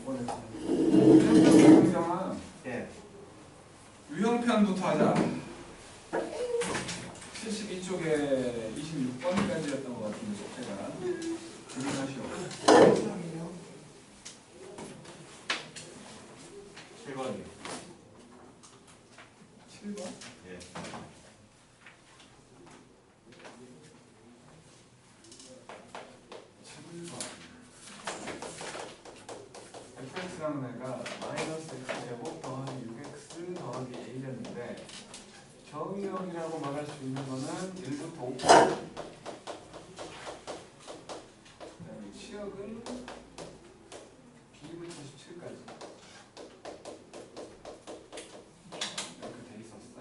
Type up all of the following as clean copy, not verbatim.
유형편 예. 유형편부터 하자. 72쪽에 26번까지였던 것 같은데 속태가 주문하시오. 7번이요. 7번? 예. fx라는 애가 마이너스 x제곱 더하기 6x 더하기 a였는데 정의역이라고 말할 수 있는 거는 1부터 5까지. 그다음에 치역은 b부터 17까지. 이렇게 돼 있었어.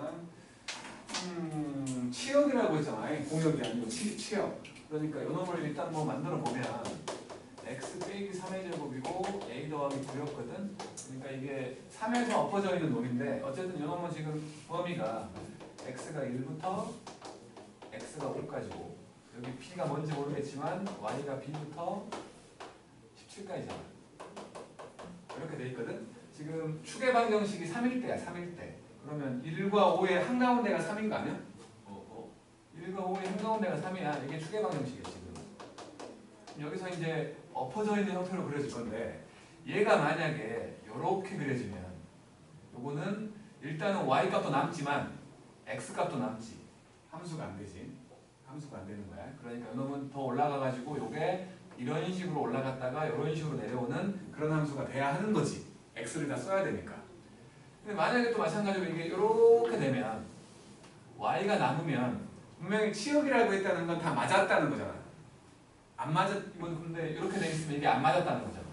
치역이라고 했잖아. 공역이 아니고 치역. 그러니까 요놈을 일단 뭐 만들어 보면 x 빼기 3의 제곱이고 a 더하기 9였거든. 그러니까 이게 3에서 엎어져 있는 놈인데 어쨌든 요놈은 지금 범위가 x가 1부터 x가 5까지고 여기 p가 뭔지 모르겠지만 y가 b부터 17까지잖아. 이렇게 돼 있거든. 지금 축의 방정식이 3일 때야. 3일 때. 그러면 1과 5의 한가운데가 3인 거 아니야? 1과 5의 한가운데가 3이야. 이게 축의 방정식이야 지금. 여기서 이제 엎어져 있는 형태로 그려질 건데 얘가 만약에 이렇게 그려지면 요거는 일단은 y 값도 남지만 x 값도 남지. 함수가 안 되지. 함수가 안 되는 거야. 그러니까 이놈은 더 올라가가지고 요게 이런 식으로 올라갔다가 이런 식으로 내려오는 그런 함수가 돼야 하는 거지. x를 다 써야 되니까. 근데 만약에 또 마찬가지로 이게 이렇게 되면 y가 남으면 분명히 치역이라고 했다는 건 다 맞았다는 거잖아. 안 맞았, 근데 이렇게 돼 있으면 이게 안 맞았다는 거잖아.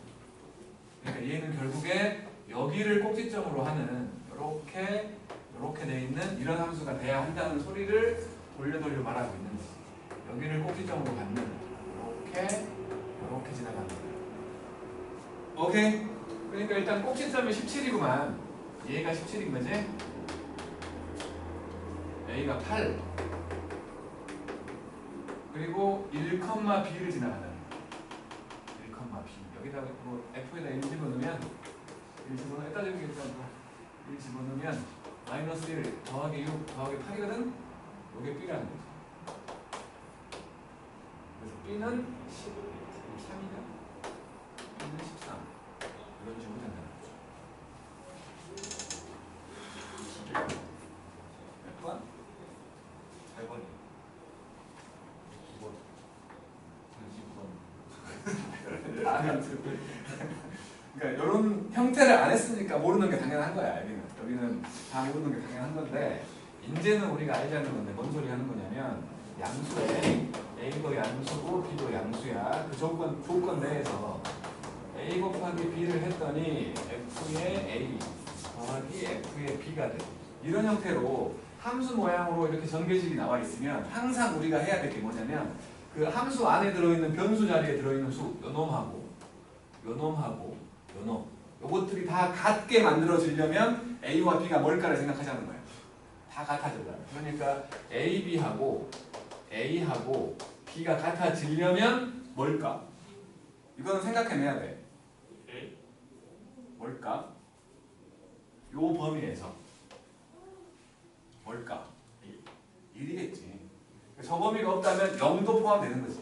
그러니까 얘는 결국에 여기를 꼭지점으로 하는 이렇게 돼 있는 이런 함수가 돼야 한다는 소리를 돌려 말하고 있는 거지. 여기를 꼭지점으로 갖는 이렇게 지나가는 거야. 오케이? 그러니까 일단 꼭지점이 17이구만. 얘가 17인 거지? A가 8. 그리고 1,b를 지나간다는 거야. 1,b. 여기다가 뭐 f에다 1 집어넣으면 1 집어넣으면 마이너스 1 더하기 6 더하기 8이거든? 요게 b라는 거지. 그래서 b는 13이냐? b는 13. 이런 식으로 된다는 거죠. 몇 번? 8번이요. 그러니까 이런 형태를 안 했으니까 모르는 게 당연한 거야. 여기는 다 모르는 게 당연한 건데 이제는 우리가 알자는 건데 뭔 소리 하는 거냐면 양수에 A도 양수고 B도 양수야. 그 조건 내에서 A 곱하기 B를 했더니 F의 A 더하기 F의 B가 돼. 이런 형태로 함수 모양으로 이렇게 전개식이 나와 있으면 항상 우리가 해야 될 게 뭐냐면 그 함수 안에 들어있는 변수 자리에 들어있는 수 요놈하고 요놈 요것들이 다 같게 만들어지려면 A와 B가 뭘까를 생각하자는 거야. 다 같아져라. 그러니까 A하고 B가 같아지려면 뭘까? 이거는 생각해내야 돼. 뭘까? 요 범위에서 뭘까? 1이겠지. 저 범위가 없다면 0도 포함되는 거지.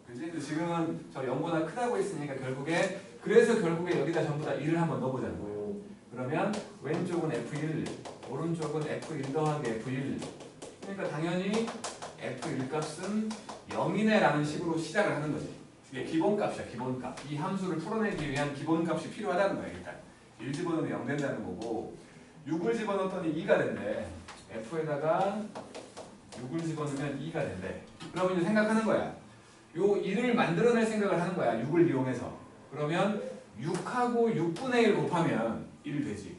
그지? 지금은 저 0보다 크다고 했으니까 그래서 결국에 여기다 전부 다 1을 한번 넣어보자고. 그러면 왼쪽은 F1, 오른쪽은 F1 더하기 F1. 그러니까 당연히 F1 값은 0이네 라는 식으로 시작을 하는 거지. 이게 기본값이야, 기본값. 이 함수를 풀어내기 위한 기본값이 필요하다는 거야, 일단. 1 집어넣으면 0 된다는 거고 6을 집어넣었더니 2가 된대. F에다가 6을 집어넣으면 2가 된대. 그러면 이제 생각하는 거야. 요 1을 만들어낼 생각을 하는 거야. 6을 이용해서. 그러면 6하고 6분의 1 곱하면 1 되지.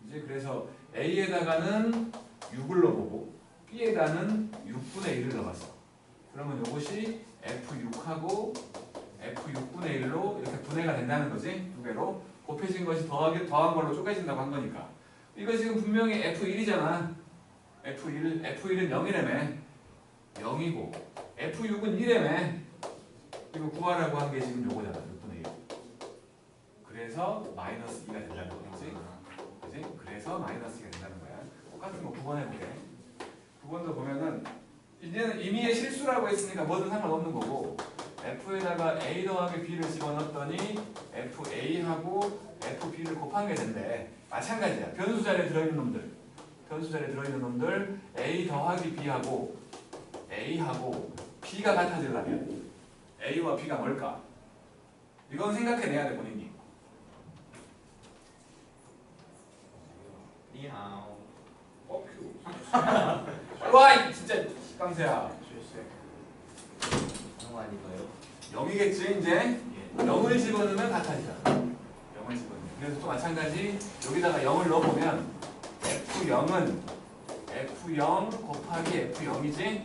이제 그래서 A에다가는 6을 넣어보고 B에다는 6분의 1을 넣어봤어. 그러면 이것이 F6하고 F6분의 1로 이렇게 분해가 된다는 거지. 두 개로. 곱해진 것이 더한 걸로 쪼개진다고 한 거니까. 이거 지금 분명히 F1이잖아. F1은 0이라며. 0이고 F6은 1이라며. 이거 구하라고 한 게 지금 요거잖아. 6분의 1. 그래서 마이너스 2가 된다는 거겠지? 그지? 그래서 마이너스 2가 된다는 거야. 똑같은 거 9번 해볼게. 9번도 보면은 이제는 임의의 실수라고 했으니까 뭐든 상관없는 거고 F에다가 A 더하기 B를 집어넣었더니 FA하고 FB를 곱한 게 된대. 마찬가지야. 변수 자리에 들어있는 놈들 A 더하기 B하고 A하고 B가 같아지려면 A와 B가 뭘까? 이건 생각해내야 돼 본인이. 니하오. 와 진짜 깜새야. 그런 거 아닌가요? 0이겠지 이제. 예. 0을 집어넣으면 같아지잖아. 0을 집어넣으면. 그래서 또 마찬가지 여기다가 0을 넣어보면 F0은 F0 곱하기 F0이지?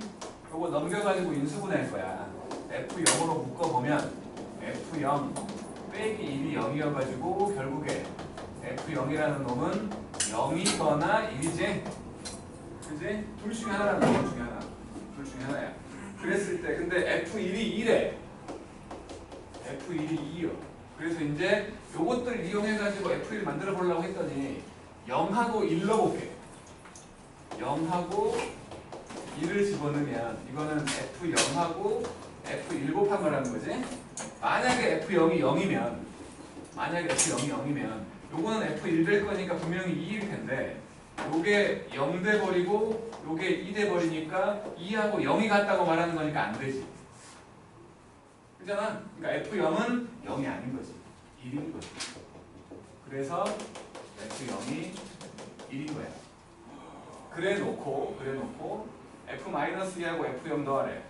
요거 넘겨가지고 인수분해할 거야. F0으로 묶어보면 F0 빼기 1이 0이어가지고 결국에 F0이라는 놈은 0이거나 1이지? 그지? 둘 중에 하나라는 거. 둘 중에 하나야. 그랬을 때 근데 F1이 2래. F1이 2요. 그래서 이제 요것들 이용해가지고 F1 만들어 보려고 했더니 0하고 1 넣어볼게. 0하고 1을 집어넣으면 이거는 F0하고 F1 곱한 거라는 거지. 만약에 F0이 0이면 요거는 F1 될 거니까 분명히 2일 텐데 요게 0 돼버리고 요게 2 돼버리니까 2하고 0이 같다고 말하는 거니까 안 되지. 그잖아. 그러니까 F0은 0이 아닌 거지. 1인 거지. 그래서 F0이 1인 거야. 그래 놓고 F-2하고 F0 더하래.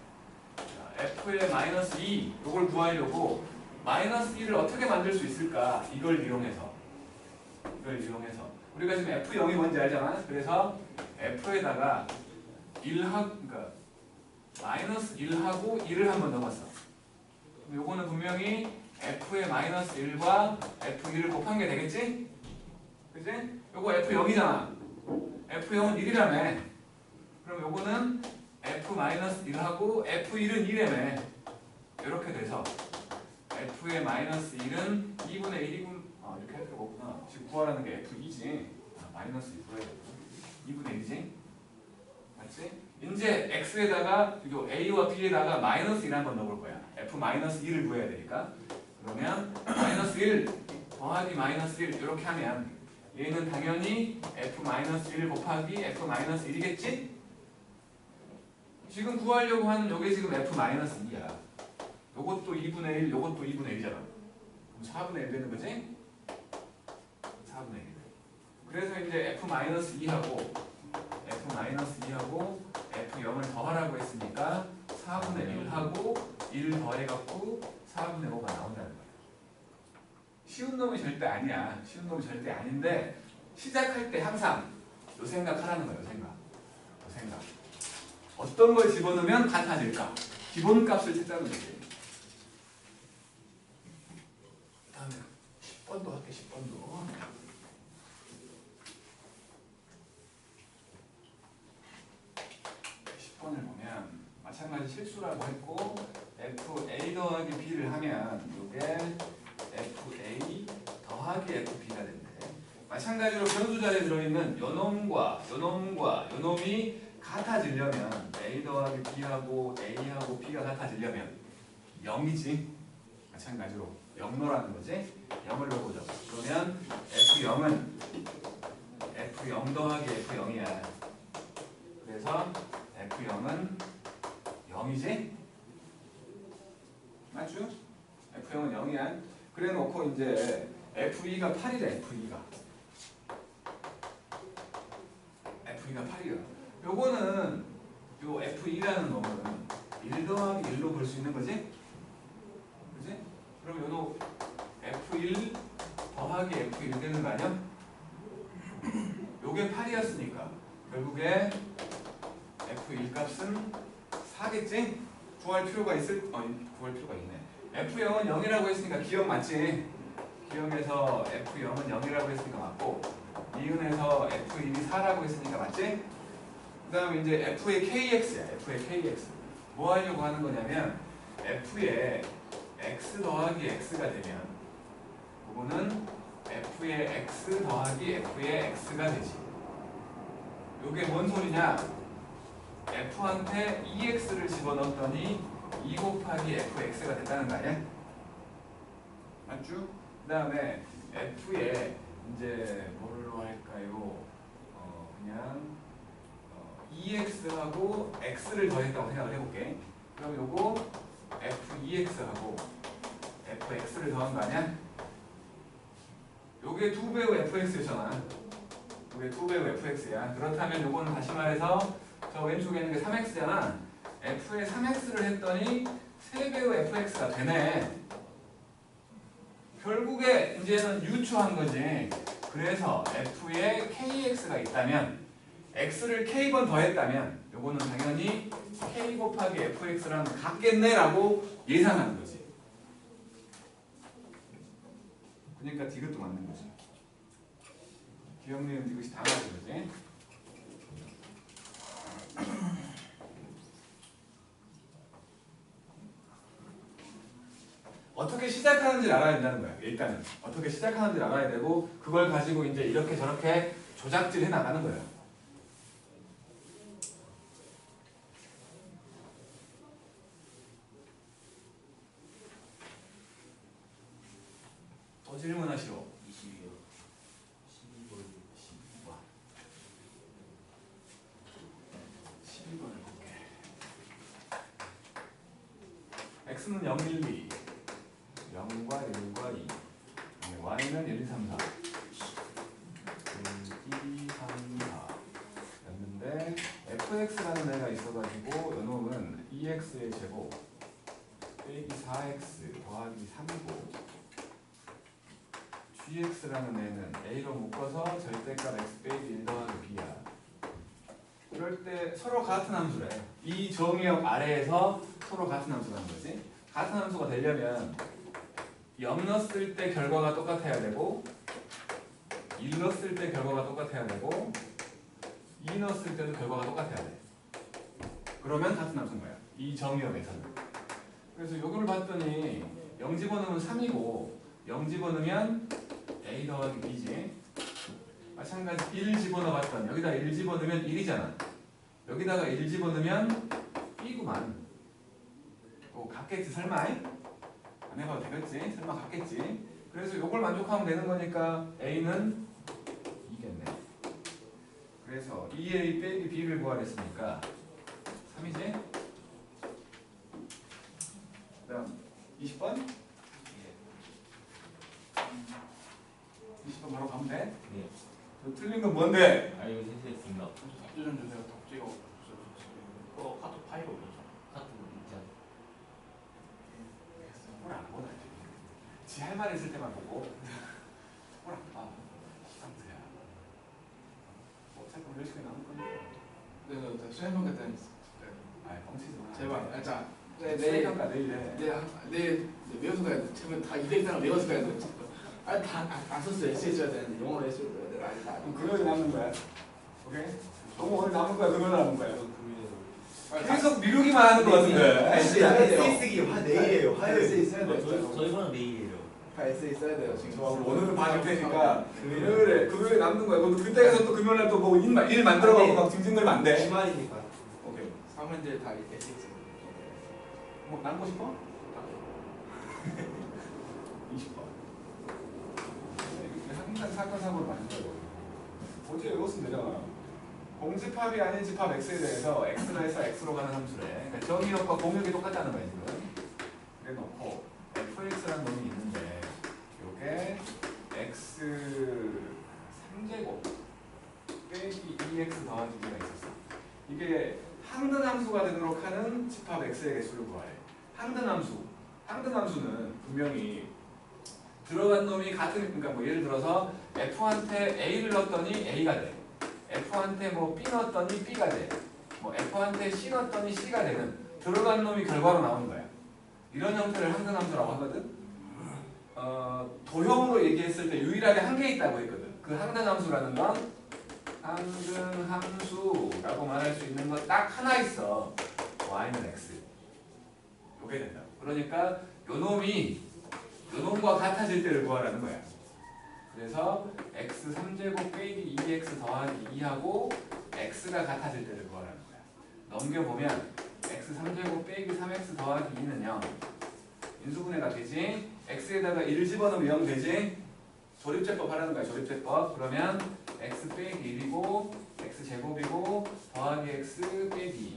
F의 마이너스 2 이걸 구하려고 마이너스 2를 어떻게 만들 수 있을까? 이걸 이용해서 우리가 지금 F0이 뭔지 알잖아. 그래서 F에다가 1하고 그러니까 마이너스 1하고 1을 한번 넣어봤어. 요거는 분명히 F의 마이너스 1과 F1을 곱한 게 되겠지? 그지? 요거 F0이잖아. F0은 1이라며. 그럼 요거는 F-1하고 F1은 2라며. 이렇게 돼서 F의 마이너스 1은 2분의 1이군. 이렇게 할 필요가 없구나. 지금 구하라는 게 F2지. 마이너스 2 구해야 돼. 2분의 1이지. 맞지? 이제 X에다가 A와 B에다가 마이너스 1 한번 넣어볼 거야. F-1을 구해야 되니까. 그러면 마이너스 1 더하기 마이너스 1 이렇게 하면 얘는 당연히 F-1 곱하기 F-1이겠지? 지금 구하려고 하는 요게 지금 F-2야. 요것도 2분의 1, 요것도 2분의 1이잖아. 그럼 4분의 1 되는 거지? 4분의 1. 그래서 이제 F-2하고 F-2하고 F0을 더하라고 했으니까 4분의 1하고 1을 더해갖고 4분의 5가 나온다는 거야. 쉬운 놈이 절대 아니야. 쉬운 놈이 절대 아닌데 시작할 때 항상 요 생각하라는 거야. 요 생각. 어떤 걸 집어넣으면 같아질까? 기본값을 찾자는 거지. 다음에 10번도 할게. 10번도. 10번을 보면 마찬가지 실수라고 했고 FA 더하기 B를 하면 이게 FA 더하기 FB가 된대. 마찬가지로 변수 자리에 들어있는 요놈과 요놈이 같아지려면 A 더하기 B하고 A하고 B가 같아지려면 0이지. 마찬가지로 0노라는 거지. 0을 넣어보죠. 그러면 F0은 F0 더하기 F0이야. 그래서 F0은 0이지? 맞죠? F0은 0이야. 그래 놓고 이제 F2가 8이래. F2가 8이야. 요거는 요 F2라는 놈은 1 더하기 1로 볼 수 있는 거지? 그지? 그럼 요도 F1 더하기 F1 되는 거 아니야? 요게 8이었으니까 결국에 F1 값은 4겠지? 구할 필요가 있네. F0은 0이라고 했으니까 기억 맞지? 기억에서 F0은 0이라고 했으니까 맞고 이은에서 F1이 4라고 했으니까 맞지? 그 다음에 이제 F의 KX야. F의 KX. 뭐 하려고 하는 거냐면 F의 X 더하기 X가 되면 요거는 f의 x 더하기 f의 x가 되지. 요게 뭔 소리냐? f한테 ex를 집어넣었더니 2 곱하기 fx가 됐다는 거 아니야? 맞죠? 그 다음에 f에 이제 뭘로 할까요? 그냥 2x하고 x를 더했다고 생각을 해볼게. 그럼 요거 f2x하고 fx를 더한 거 아니야? 요게 2배우 fx잖아. 요게 2배우 fx야. 그렇다면 요거는 다시 말해서 저 왼쪽에 있는 게 3x잖아. f에 3x를 했더니 3배우 fx가 되네. 결국에 이제는 유추한 거지. 그래서 f에 kx가 있다면 x를 k번 더했다면 요거는 당연히 k 곱하기 fx랑 같겠네라고 예상하는 거지. 그러니까 디귿도 맞는 거지. 기억니은 디귿이 다 맞는 거지. 어떻게 시작하는지를 알아야 된다는 거야. 일단은 어떻게 시작하는지를 알아야 되고 그걸 가지고 이제 이렇게 저렇게 조작질해 나가는 거예요. 또 질문하시오. 22요. 12번을 볼게. x는 0, 1, 2 0과 1과 2 y는 1, 2, 3, 4 1, 2, 3, 4 였는데 fx라는 애가 있어가지고 요놈은 2x의 제곱 빼기 4x 더하기 3이고 gx라는 애는 a로 묶어서 절대값 x 빼기 1 더하기 b야. 이럴 때 서로 같은 함수래. 이 정의역 아래에서 서로 같은 함수라는 거지. 같은 함수가 되려면 0 넣었을 때 결과가 똑같아야 되고 1 넣었을 때 결과가 똑같아야 되고 2 넣었을 때도 결과가 똑같아야 돼. 그러면 같은 함수인 거야. 이 정의역에서는. 그래서 요거를 봤더니 0 집어넣으면 3이고 0 집어넣으면 a 더하기 b지. 마찬가지 1 집어넣어봤더니 여기다 1 집어넣으면 1이잖아. 여기다가 1 집어넣으면 b구만. 같겠지 설마? 안 해봐도 되겠지? 설마 같겠지? 그래서 요걸 만족하면 되는 거니까 a는 2겠네. 그래서 2a 빼기 b를 구하랬으니까 3이지? 그 다음 20번? 20번 바로 가면 돼? 네. 저 틀린 건 뭔데? 아 이거 실수했습니다. 답주 좀 주세요. 답지가 카톡 파일 올려줘. 카톡 있잖아. 뭘안 보나 지 할 말 있을 때만 보고 뭘안 봐. 상태야. 어차피 몇 시간이 남을 거니까. 네, 수행평가 때는 아이 뻥치지 마. 제발. 자, 수행평가 내일 해. 내일 외워서 가야 돼. 처음에 다 200단어 외워서 가야 돼. 다안 썼어요. 에세이 써야 되는데 영어로 에세이 써야 돼. 그럼 금요일 남는 거야. 오케이? 너무 오늘 남은 거야. 금요일 남은 거야. 계속 미루기만 하는 거 같은데. 쓰기 내일이에요. 화요일. 에세이 써야 돼. 저희는 내일이에요. 에세이 써야 돼요. 지금. 오늘은 봐줄 테니까 금요일에 남는 거야. 너 그때 가서 또 금요일 날 또 뭐 일 만들어가고 막 징징 걸면 안 돼. 주말이니까. 오케이. 3학년들 다 에세이 써요. 뭐 남고 싶어? 20번. 항상 사건 사고를 많이 써요. 어제 외웠으면 되잖아. 공집합이 아닌 집합 x에 대해서 x로 해서 x로 가는 함수래. 그러니까 정의역과 공역이 똑같다는 거야 지금. 그래 놓고 fx라는 놈이 있는데 요게 x 3제곱 빼기 2x 더하기 b가 있었어. 이게 항등 함수가 되도록 하는 집합 x의 개수를 구하래. 항등 함수는 분명히 들어간 놈이 같은, 그러니까 뭐 예를 들어서 f한테 a를 넣었더니 a가 돼. f한테 뭐 b 넣었더니 b가 돼. 뭐 f한테 c 넣었더니 c가 되는 들어간 놈이 결과로 나오는 거야. 이런 형태를 항등 함수라고 하거든. 도형으로 얘기했을 때 유일하게 한 개 있다고 했거든. 그 항등 함수라는 건 항등 함수라고 말할 수 있는 건 딱 하나 있어. y는 x. 요게 된다. 그러니까 요 놈이 요놈과 같아질 때를 구하라는 거야. 그래서 x 3제곱 빼기 2x 더하기 2하고 x가 같아질 때를 구하라는 거야. 넘겨보면 x 3제곱 빼기 3x 더하기 2는요. 인수분해가 되지. x에다가 1 집어넣으면 0 되지. 조립제법 하라는 거야. 조립제법. 그러면 x 빼기 1이고 x 제곱이고 더하기 x 빼기 2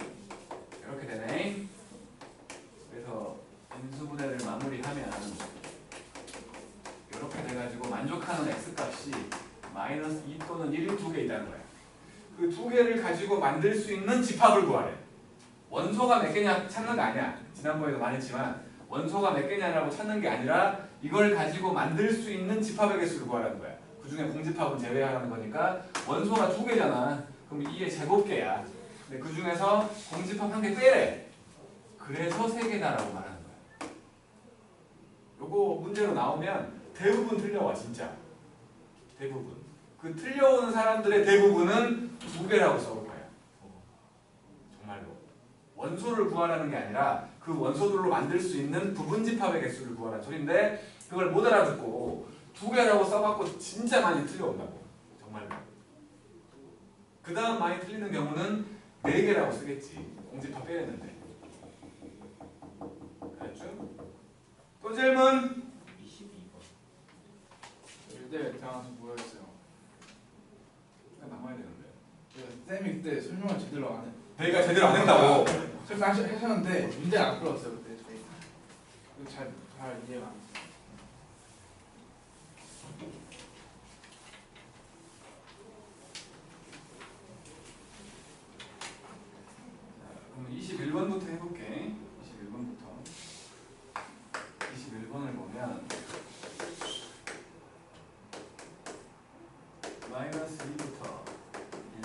이렇게 되네. 그래서 인수분해를 마무리하면 이렇게 돼가지고 만족하는 x값이 마이너스 2 또는 1이 두 개 있다는 거야. 그 두 개를 가지고 만들 수 있는 집합을 구하래. 원소가 몇 개냐 찾는 거 아니야. 지난번에도 말했지만 원소가 몇 개냐라고 찾는 게 아니라 이걸 가지고 만들 수 있는 집합의 개수를 구하라는 거야. 그 중에 공집합은 제외하라는 거니까 원소가 두 개잖아. 그럼 2의 제곱개야. 근데 그 중에서 공집합 한 개 빼래. 그래서 세 개다라고 말하는 거야. 요거 문제로 나오면 대부분 틀려와 진짜. 대부분. 그 틀려오는 사람들의 대부분은 두 개라고 써올 거야. 정말로. 원소를 구하라는 게 아니라 그 원소들로 만들 수 있는 부분집합의 개수를 구하라는 소리인데 그걸 못 알아듣고 두 개라고 써갖고 진짜 많이 틀려온다고. 정말로. 그 다음 많이 틀리는 경우는 네 개라고 쓰겠지. 공집합 빼냈는데. 알았죠? 또 질문? 22번. 그때 대학에서 뭐였어요? 남아야 되는데. 쌤이 그때 설명을 제대로 안 해. 내가 제대로 안 했다고. 설명하셨는데 문제를 안 풀었어요 그때 저희. 잘 이해가 안 됐어요. 그럼 21번부터 해볼게. 21번부터. 21번을 보면 마이너스 2부터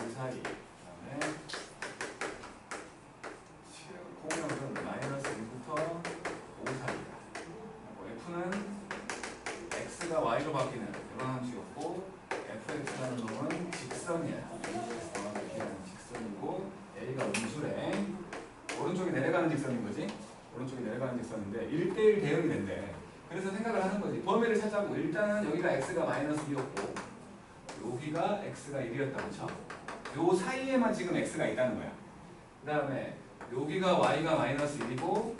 1 사이 그다음에 공역은 마이너스 1부터 5 사이다. F는 x가 y로 바뀌는 이런 함수였고 fx라는 놈은 직선이야. x라는 직선이고 a가 음수래. 오른쪽이 내려가는 직선인 거지. 오른쪽이 내려가는 직선인데 1대1 대응이 된대. 그래서 생각을 하는 거지. 범위를 찾자고. 일단은 여기가 x가 마이너스 2였고 여기가 x가 1이었다고 쳐. 요 사이에만 지금 x가 있다는 거야. 그 다음에 여기가 y가 마이너스 1이고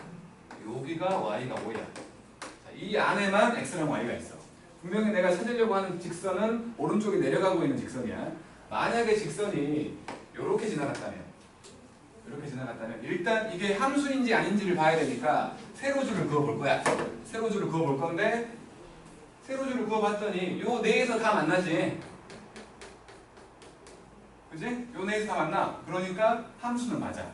여기가 y가 5야. 자, 이 안에만 x랑 y가 있어. 분명히 내가 찾으려고 하는 직선은 오른쪽에 내려가고 있는 직선이야. 만약에 직선이 이렇게 지나갔다면 일단 이게 함수인지 아닌지를 봐야 되니까 세로줄을 그어볼 거야. 세로줄을 그어볼 건데 세로줄을 그어봤더니 요 내에서 다 만나지. 그지? 요 내에서 다 만나. 그러니까 함수는 맞아.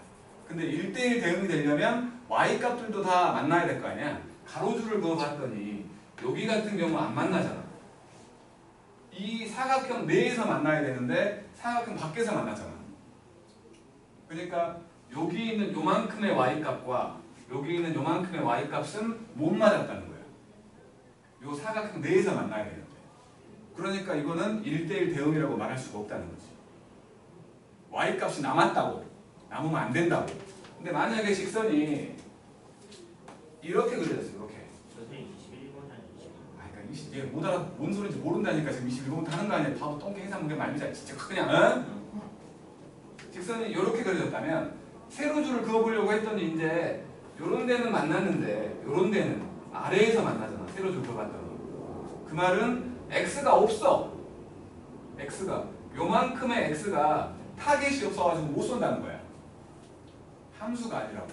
근데 1대1 대응이 되려면 y값들도 다 만나야 될 거 아니야. 가로줄을 그어봤더니 여기 같은 경우 안 만나잖아. 이 사각형 내에서 만나야 되는데 사각형 밖에서 만나잖아. 그러니까 여기 있는 요만큼의 y값과 여기 있는 요만큼의 y값은 못 맞았다는 거야. 요 사각형 내에서 만나야 되는데. 그러니까 이거는 1대1 대응이라고 말할 수가 없다는 거지. y값이 남았다고. 남으면 안 된다고. 근데 만약에 직선이 이렇게 그려졌어. 이렇게. 선생님 21번이 아니고 22번. 아, 그러니까 얘 못 알아, 뭔 소리인지 모른다니까 지금 21번부터 하는 거 아니야. 바보 똥개 해산문개 말미잘 진짜 그냥 응? 직선이 이렇게 그려졌다면 세로줄을 그어보려고 했더니 이제 요런 데는 만났는데 요런 데는 아래에서 만나잖아. 세로줄 그어봤더니 그 말은 x가 없어. x가 요만큼의 x가 타겟이 없어가지고 못 쏜다는 거야. 함수가 아니라고.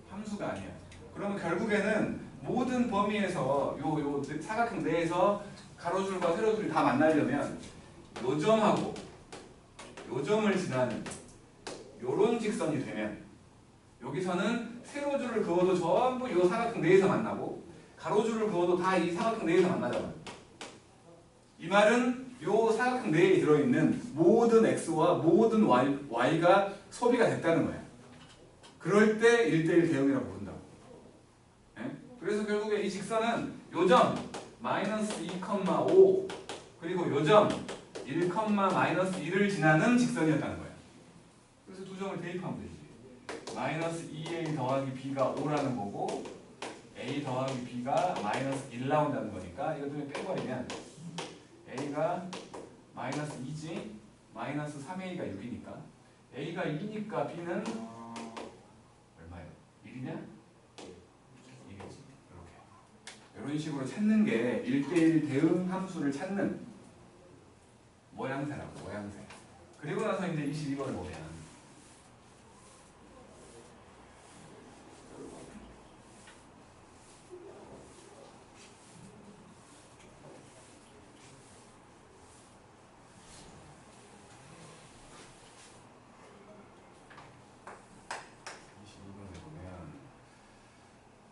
함수가 아니야. 그러면 결국에는 모든 범위에서 요 사각형 내에서 가로줄과 세로줄이 다 만나려면 요 점하고 요 점을 지나는 요런 직선이 되면 여기서는 세로줄을 그어도 전부 요 사각형 내에서 만나고 가로줄을 그어도 다 이 사각형 내에서 만나잖아. 이 말은 요 사각형 내에 들어있는 모든 x와 모든 y가 소비가 됐다는 거야. 그럴 때 1대1 대응이라고 부른다고. 예? 그래서 결국에 이 직선은 요점 마이너스 2,5 그리고 요점 1, 마이너스 1을 지나는 직선이었다는 거야. 그래서 두 점을 대입하면 되지. 마이너스 2a 더하기 b가 5라는 거고 a 더하기 b가 마이너스 1 나온다는 거니까 이거 좀 빼버리면 a가 마이너스 2지 마이너스 3a가 6이니까 a가 2니까 b는 얼마예요? 1이냐? 2겠지. 이렇게 이런 식으로 찾는 게 1대1 대응 함수를 찾는 모양새라고 모양새. 그리고 나서 이제 22번을 보면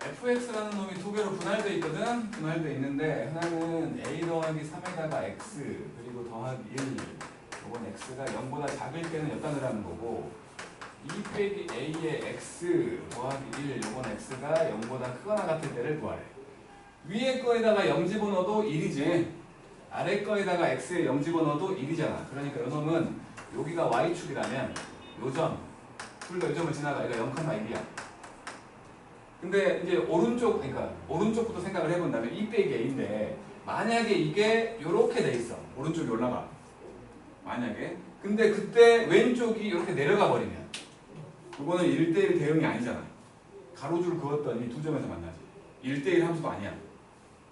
fx라는 놈이 두 개로 분할되어 있거든. 분할되어 있는데 하나는 a 더하기 3에다가 x 그리고 더하기 1 이건 x가 0보다 작을 때는 여기다 넣으라는 거고 2 빼기 a의 x 더하기 1 이건 x가 0보다 크거나 같을 때를 구하래. 위에 거에다가 0 집어넣어도 1이지 아래 거에다가 x에 0 집어넣어도 1이잖아. 그러니까 이 놈은 여기가 y축이라면 요점 둘 다 요점을 지나가. 이거 0, 1이야. 근데 이제 오른쪽, 그러니까 오른쪽부터 생각을 해본다면 2 빼기 a인데 만약에 이게 이렇게 돼 있어. 오른쪽이 올라가. 만약에. 근데 그때 왼쪽이 이렇게 내려가 버리면 이거는 1대1 대응이 아니잖아. 가로줄 그었더니 두 점에서 만나지. 1대1 함수도 아니야.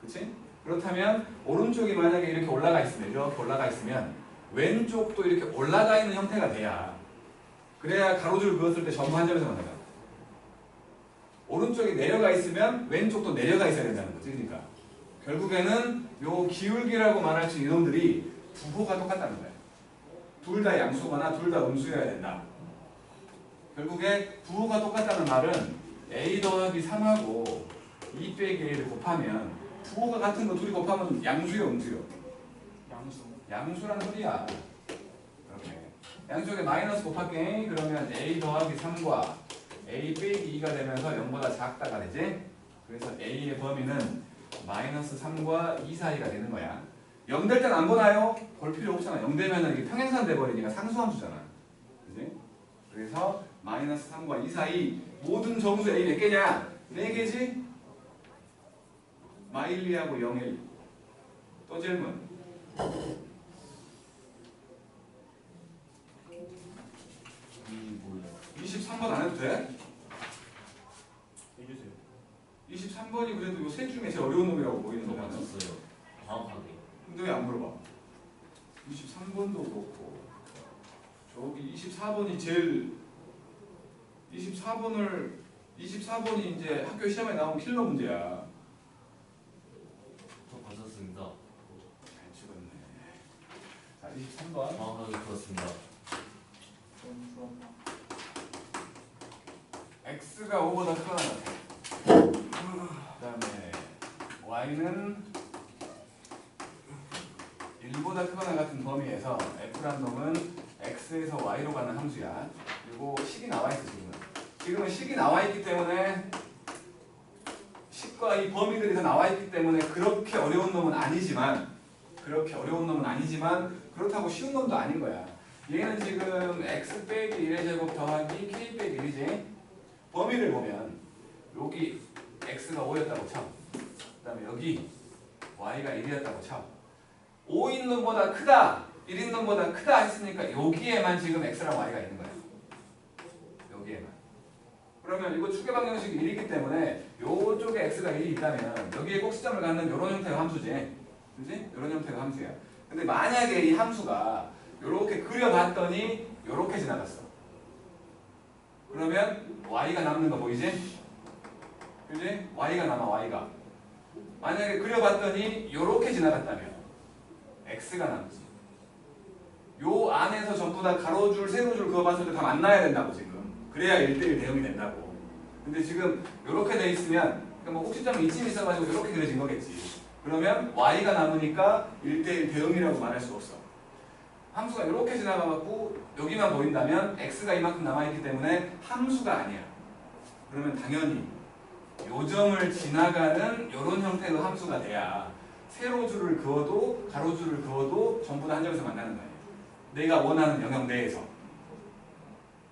그치? 그렇다면 오른쪽이 만약에 이렇게 올라가 있으면 이렇게 올라가 있으면 왼쪽도 이렇게 올라가 있는 형태가 돼야 그래야 가로줄 그었을 때 전부 한 점에서 만나잖아. 오른쪽이 내려가 있으면 왼쪽도 내려가 있어야 된다는 거지. 그러니까 결국에는 요 기울기라고 말할 수 있는 놈들이 부호가 똑같다는 거야. 둘 다 양수거나 둘 다 음수여야 된다. 결국에 부호가 똑같다는 말은 a 더하기 3하고 2 빼기 a를 곱하면 부호가 같은 거 둘이 곱하면 양수요 음수요? 양수. 양수라는 소리야. 이렇게 양쪽에 마이너스 곱할게. 그러면 a 더하기 3과 a 빼기 2가 되면서 0보다 작다가 되지. 그래서 a의 범위는 마이너스 3과 2 사이가 되는 거야. 0 될 땐 안 보나요? 볼 필요 없잖아. 0 되면 이게 평행선 돼버리니까 상수함수잖아. 그지? 그래서 마이너스 3과 2 사이 모든 정수 a 몇 개냐? 4개지? 마일리하고 0일. 또 질문. 23번 안 해도 돼? 해주세요. 23번이 그래도 요 셋 중에 제일 어려운 놈이라고 보이는 저 거거든. 맞췄어요. 정확하게. 근데 왜 안 물어봐? 23번도 그렇고 저기 24번이 제일 24번이 이제 학교 시험에 나온 킬러 문제야. 저 맞췄습니다. 잘 찍었네. 자, 23번. 정확하게 들었습니다. 좀 부럽다. x가 5보다 크거나 같아. 그 다음에 y는 1보다 크거나 같은 범위에서 f라는 놈은 x에서 y로 가는 함수야. 그리고 식이 나와있어. 지금은 식이 나와있기 때문에 식과 이 범위들이 다 나와있기 때문에 그렇게 어려운 놈은 아니지만 그렇다고 쉬운 놈도 아닌 거야. 얘는 지금 x 빼기 1의 제곱 더하기 k 빼기 1이지. 범위를 보면 여기 x가 5였다고 쳐. 그 다음에 여기 y가 1이었다고 쳐. 5인 놈보다 크다, 1인 놈보다 크다 했으니까 여기에만 지금 x랑 y가 있는 거야. 여기에만. 그러면 이거 추계 방정식이 1이기 때문에 요쪽에 x가 1이 있다면 여기에 꼭지점을 갖는 이런 형태의 함수지. 그지? 이런 형태의 함수야. 근데 만약에 이 함수가 이렇게 그려봤더니 이렇게 지나갔어. 그러면 y가 남는 거 보이지? 그지? y가 남아, y가. 만약에 그려봤더니 이렇게 지나갔다면 x가 남지. 요 안에서 전부 다 가로줄, 세로줄 그어봤을 때 다 만나야 된다고 지금. 그래야 1대1 대응이 된다고. 근데 지금 이렇게 돼 있으면 뭐 꼭지점이 이쯤 있어가지고 이렇게 그려진 거겠지. 그러면 y가 남으니까 1대1 대응이라고 말할 수 없어. 함수가 이렇게 지나가갖고 여기만 보인다면 x가 이만큼 남아있기 때문에 함수가 아니야. 그러면 당연히 요점을 지나가는 이런 형태의 함수가 돼야 세로줄을 그어도 가로줄을 그어도 전부 다 한 점에서 만나는 거예요. 내가 원하는 영역 내에서.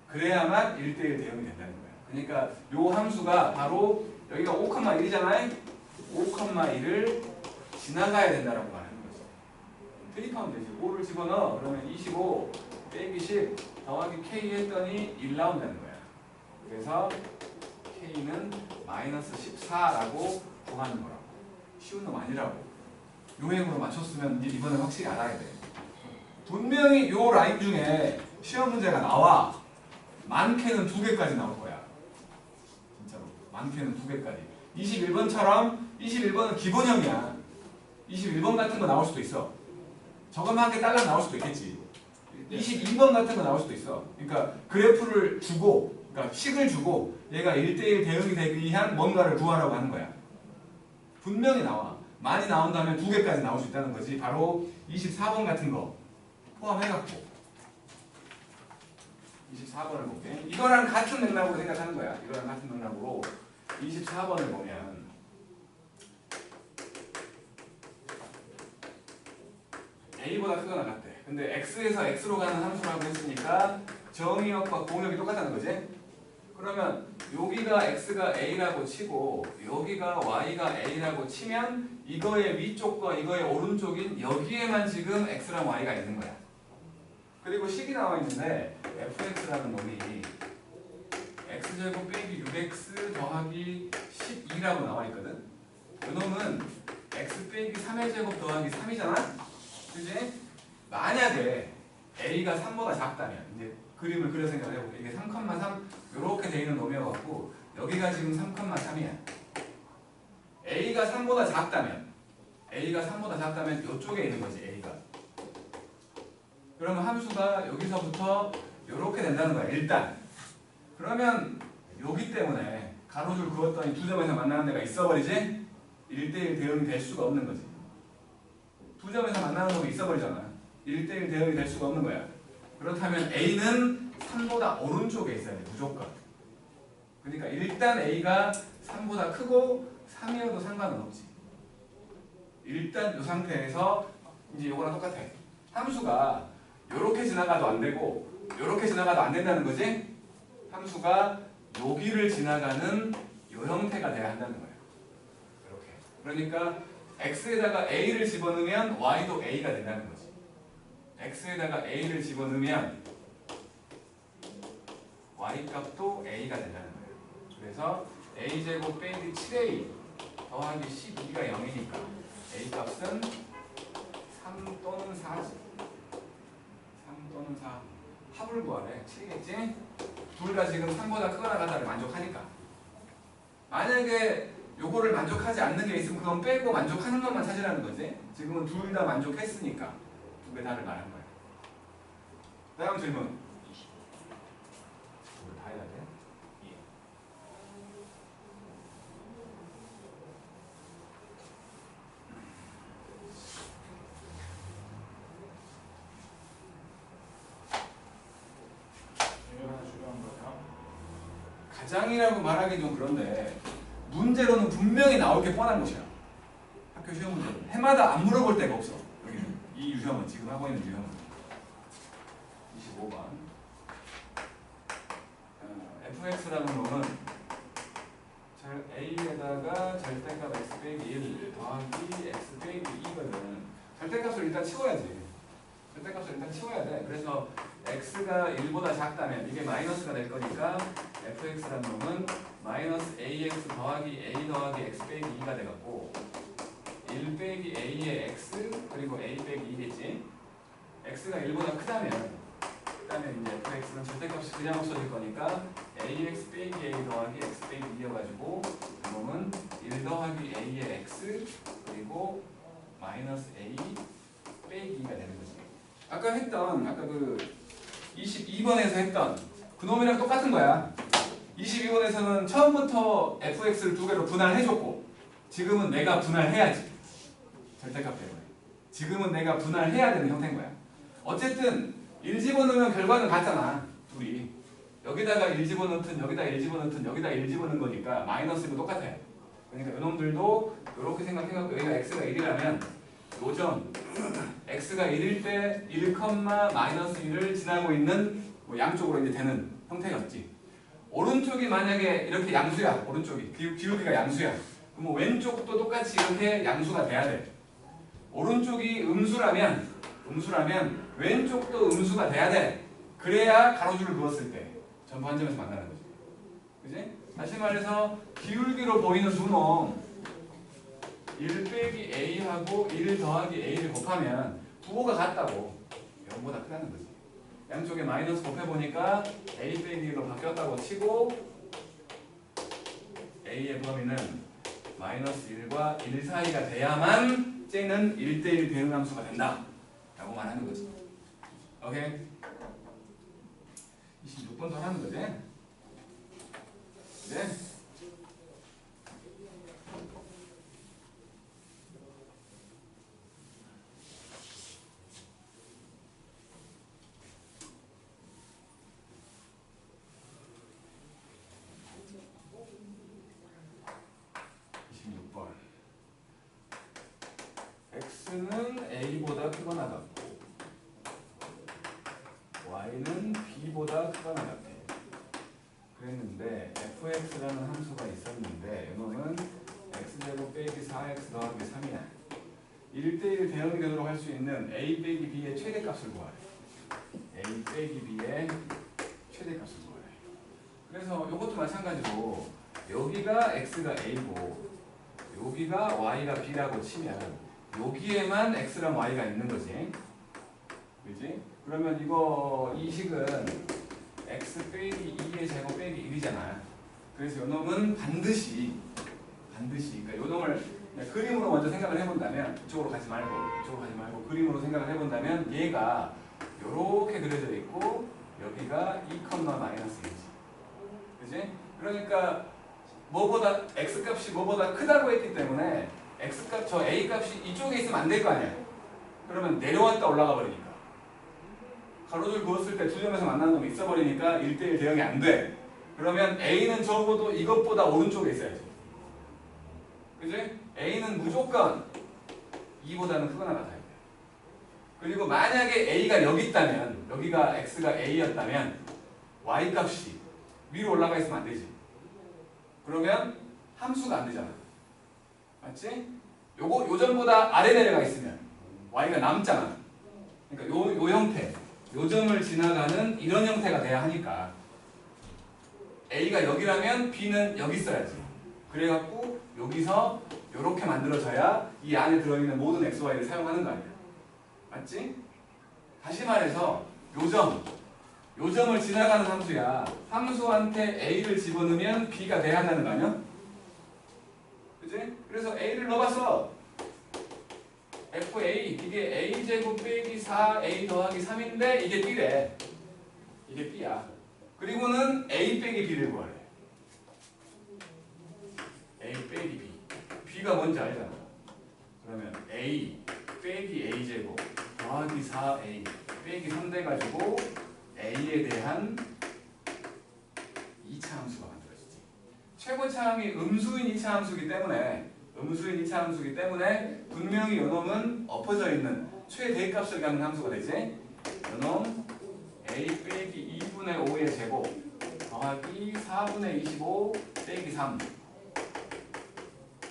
그래야만 1대1 대응이 된다는 거예요. 그러니까 요 함수가 바로 여기가 5,1이잖아요. 5,1을 지나가야 된다라고 말하는 거지. 대입하면 되지. 5를 집어넣어. 그러면 25 빼기 10 더하기 k 했더니 1 나온다는 거야. 그래서 k는 마이너스 14라고 구하는 거라고. 쉬운 놈 아니라고. 요행으로 맞췄으면 이제 이번에 확실히 알아야 돼. 분명히 요 라인 중에 시험 문제가 나와. 많게는 2개까지 나올 거야. 진짜로. 많게는 2개까지. 21번처럼 21번은 기본형이야. 21번 같은 거 나올 수도 있어. 저것만 한 개 딸라 나올 수도 있겠지. 22번 같은 거 나올 수도 있어. 그러니까 그래프를 주고, 그러니까 식을 주고 얘가 1대1 대응이 되기 위한 뭔가를 구하라고 하는 거야. 분명히 나와. 많이 나온다면 2개까지 나올 수 있다는 거지. 바로 24번 같은 거 포함해갖고 24번을 볼게. 이거랑 같은 맥락으로 생각하는 거야. 이거랑 같은 맥락으로 24번을 보면 a보다 크거나 같대. 근데 x에서 x로 가는 함수라고 했으니까 정의역과 공역이 똑같다는 거지. 그러면 여기가 x가 a라고 치고 여기가 y가 a라고 치면 이거의 위쪽과 이거의 오른쪽인 여기에만 지금 x랑 y가 있는 거야. 그리고 식이 나와 있는데 fx라는 놈이 x제곱 빼기 6x 더하기 12라고 나와 있거든. 이 놈은 x 빼기 3의 제곱 더하기 3이잖아. 그지? 만약에 a가 3보다 작다면 이제 그림을 그려 생각해볼게. 이게 3,3 이렇게 돼 있는 놈이어갖고 여기가 지금 3,3이야. a가 3보다 작다면 이쪽에 있는 거지. a가. 그러면 함수가 여기서부터 이렇게 된다는 거야. 일단. 그러면 여기 때문에 가로줄 그었더니 두 점에서 만나는 데가 있어버리지? 1대1 대응이 될 수가 없는 거지. 두 점에서 만나는 놈이 있어버리잖아. 1대1 대응이 될 수가 없는 거야. 그렇다면 A는 3보다 오른쪽에 있어야 돼. 무조건. 그러니까 일단 A가 3보다 크고 3이어도 상관은 없지. 일단 이 상태에서 이제 이거랑 똑같아. 함수가 요렇게 지나가도 안 되고 요렇게 지나가도 안 된다는 거지? 함수가 여기를 지나가는 요 형태가 돼야 한다는 거야. 이렇게. 그러니까 x에다가 a를 집어넣으면 y도 a가 된다는 거지. x에다가 a를 집어넣으면 y 값도 a가 된다는 거예요. 그래서 a제곱 빼기 7a 더하기 12가 0이니까 a 값은 3 또는 4지. 3 또는 4. 합을 구하래. 7이겠지? 둘 다 지금 3보다 크거나 같다를 만족하니까. 만약에 요거를 만족하지 않는 게 있으면 그건 빼고 만족하는 것만 찾으라는 거지. 지금은 둘 다 만족했으니까 두 개 다를 말한 거야. 다음 질문. 이걸 다 해야 돼? 예. 가장이라고 말하기 좀 그런데 문제로는 분명히 나올 게 뻔한 것이야. 학교 시험 문제는 해마다 안 물어볼 데가 없어. 여기는 이 유형은 지금 하고 있는 유형은 25번 fx라는 놈은 a에다가 절대값 x 빼기 1 더하기 x 빼기 2거든. 절대값을 일단 치워야지. 절대값을 일단 치워야 돼. 그래서 x가 1보다 작다면 이게 마이너스가 될 거니까 fx라는 놈은 마이너스 ax 더하기 a 더하기 x 빼기 2가 돼갖고 1 빼기 a의 x 그리고 a 빼기 2겠지. x가 1보다 크다면 이제 fx는 절대값이 그냥 없어질 거니까 ax 빼기 a 더하기 x 빼기 2여가지고 이 놈은 1 더하기 a의 x 그리고 마이너스 a 빼기 2가 되는 거지. 아까 그 22번에서 했던 그 놈이랑 똑같은 거야. 22번에서는 처음부터 fx를 두 개로 분할해줬고 지금은 내가 분할해야지. 절대값 때문에. 지금은 내가 분할해야 되는 형태인 거야. 어쨌든 1 집어넣으면 결과는 같잖아. 둘이. 여기다가 1 집어넣든 여기다 1 집어넣든 여기다 1 집어넣은 거니까 마이너스도 똑같아요. 그러니까 이놈들도 이렇게 생각해갖고 여기가 x가 1이라면 요점 x가 1일 때 1, 마이너스 1을 지나고 있는 뭐 양쪽으로 이제 되는 형태였지. 오른쪽이 만약에 이렇게 양수야. 오른쪽이 기울기가 양수야. 그럼 왼쪽도 똑같이 이렇게 양수가 돼야 돼. 오른쪽이 음수라면 왼쪽도 음수가 돼야 돼. 그래야 가로줄을 그었을 때 전부 한 점에서 만나는 거지. 그지? 다시 말해서 기울기로 보이는 두 놈 1 빼기 a하고 1 더하기 a를 곱하면 부호가 같다고. 0보다 크다는 거지. 양쪽에 마이너스 곱해보니까 a 빼기 1로 바뀌었다고 치고 a의 범위는 마이너스 1과 1 사이가 돼야만 쟤는 1대1 대응함수가 된다 라고 말하는 거지. 오케이? 26번 더 하는 거지? 네? 26번. x는 a보다 크거나 같고 y는 b보다 크거나 같아. 그랬는데 fx라는 함수가 있었는데 이놈은 x제곱 빼기 4x 더하기 3이야. 1대1 대응견으로 할 수 있는 a 빼기 b의 최대값을 구하래. a 빼기 b의 최대값을 구하래. 그래서 이것도 마찬가지로 여기가 x가 a고 여기가 y가 b라고 치면 여기에만 x랑 y가 있는 거지. 그지? 그러면 이 식은 x 빼기 2의 제곱 빼기 1이잖아. 그래서 요 놈은 반드시 그러니까 요 놈을 그림으로 먼저 생각을 해본다면 이쪽으로 가지 말고 그림으로 생각을 해본다면 얘가 요렇게 그려져 있고 여기가 2, 마이너스 1이지. 그지? 그러니까 뭐보다 x값이 뭐보다 크다고 했기 때문에 x값 저 a값이 이쪽에 있으면 안 될 거 아니야. 그러면 내려왔다 올라가 버리니까 가로줄 그었을 때 두 점에서 만나는 놈이 있어버리니까 1대1 대응이 안 돼. 그러면 a는 적어도 이것보다 오른쪽에 있어야지. 그지? a는 무조건 2보다는 크거나 같아야 돼. 그리고 만약에 a가 여기 있다면 여기가 x가 a였다면 y값이 위로 올라가 있으면 안 되지. 그러면 함수가 안 되잖아. 맞지? 요 점보다 아래 내려가 있으면 y가 남잖아. 그러니까 요 형태, 요 점을 지나가는 이런 형태가 돼야 하니까 a가 여기라면 b는 여기 있어야지. 그래갖고 여기서 요렇게 만들어져야 이 안에 들어있는 모든 x, y를 사용하는 거 아니야. 맞지? 다시 말해서 요 점을 지나가는 함수야. 함수한테 a를 집어넣으면 b가 돼야 한다는 거 아니야? 그치? 그래서 a를 넣어봤어. fa 이게 a제곱 빼기 4a 더하기 3인데 이게 b래. 이게 b야. 그리고는 a 빼기 b를 구하래. a 빼기 b. b가 뭔지 알잖아. 그러면 a 빼기 a제곱 더하기 4a 빼기 3 돼가지고 a에 대한 2차 함수가 만들어지지. 최고차함이 음수인 2차 함수이기 때문에 분명히 요놈은 엎어져 있는 최대값을 갖는 함수가 되지. 요놈 a 빼기 2분의 5의 제곱 더하기 4분의 25 빼기 3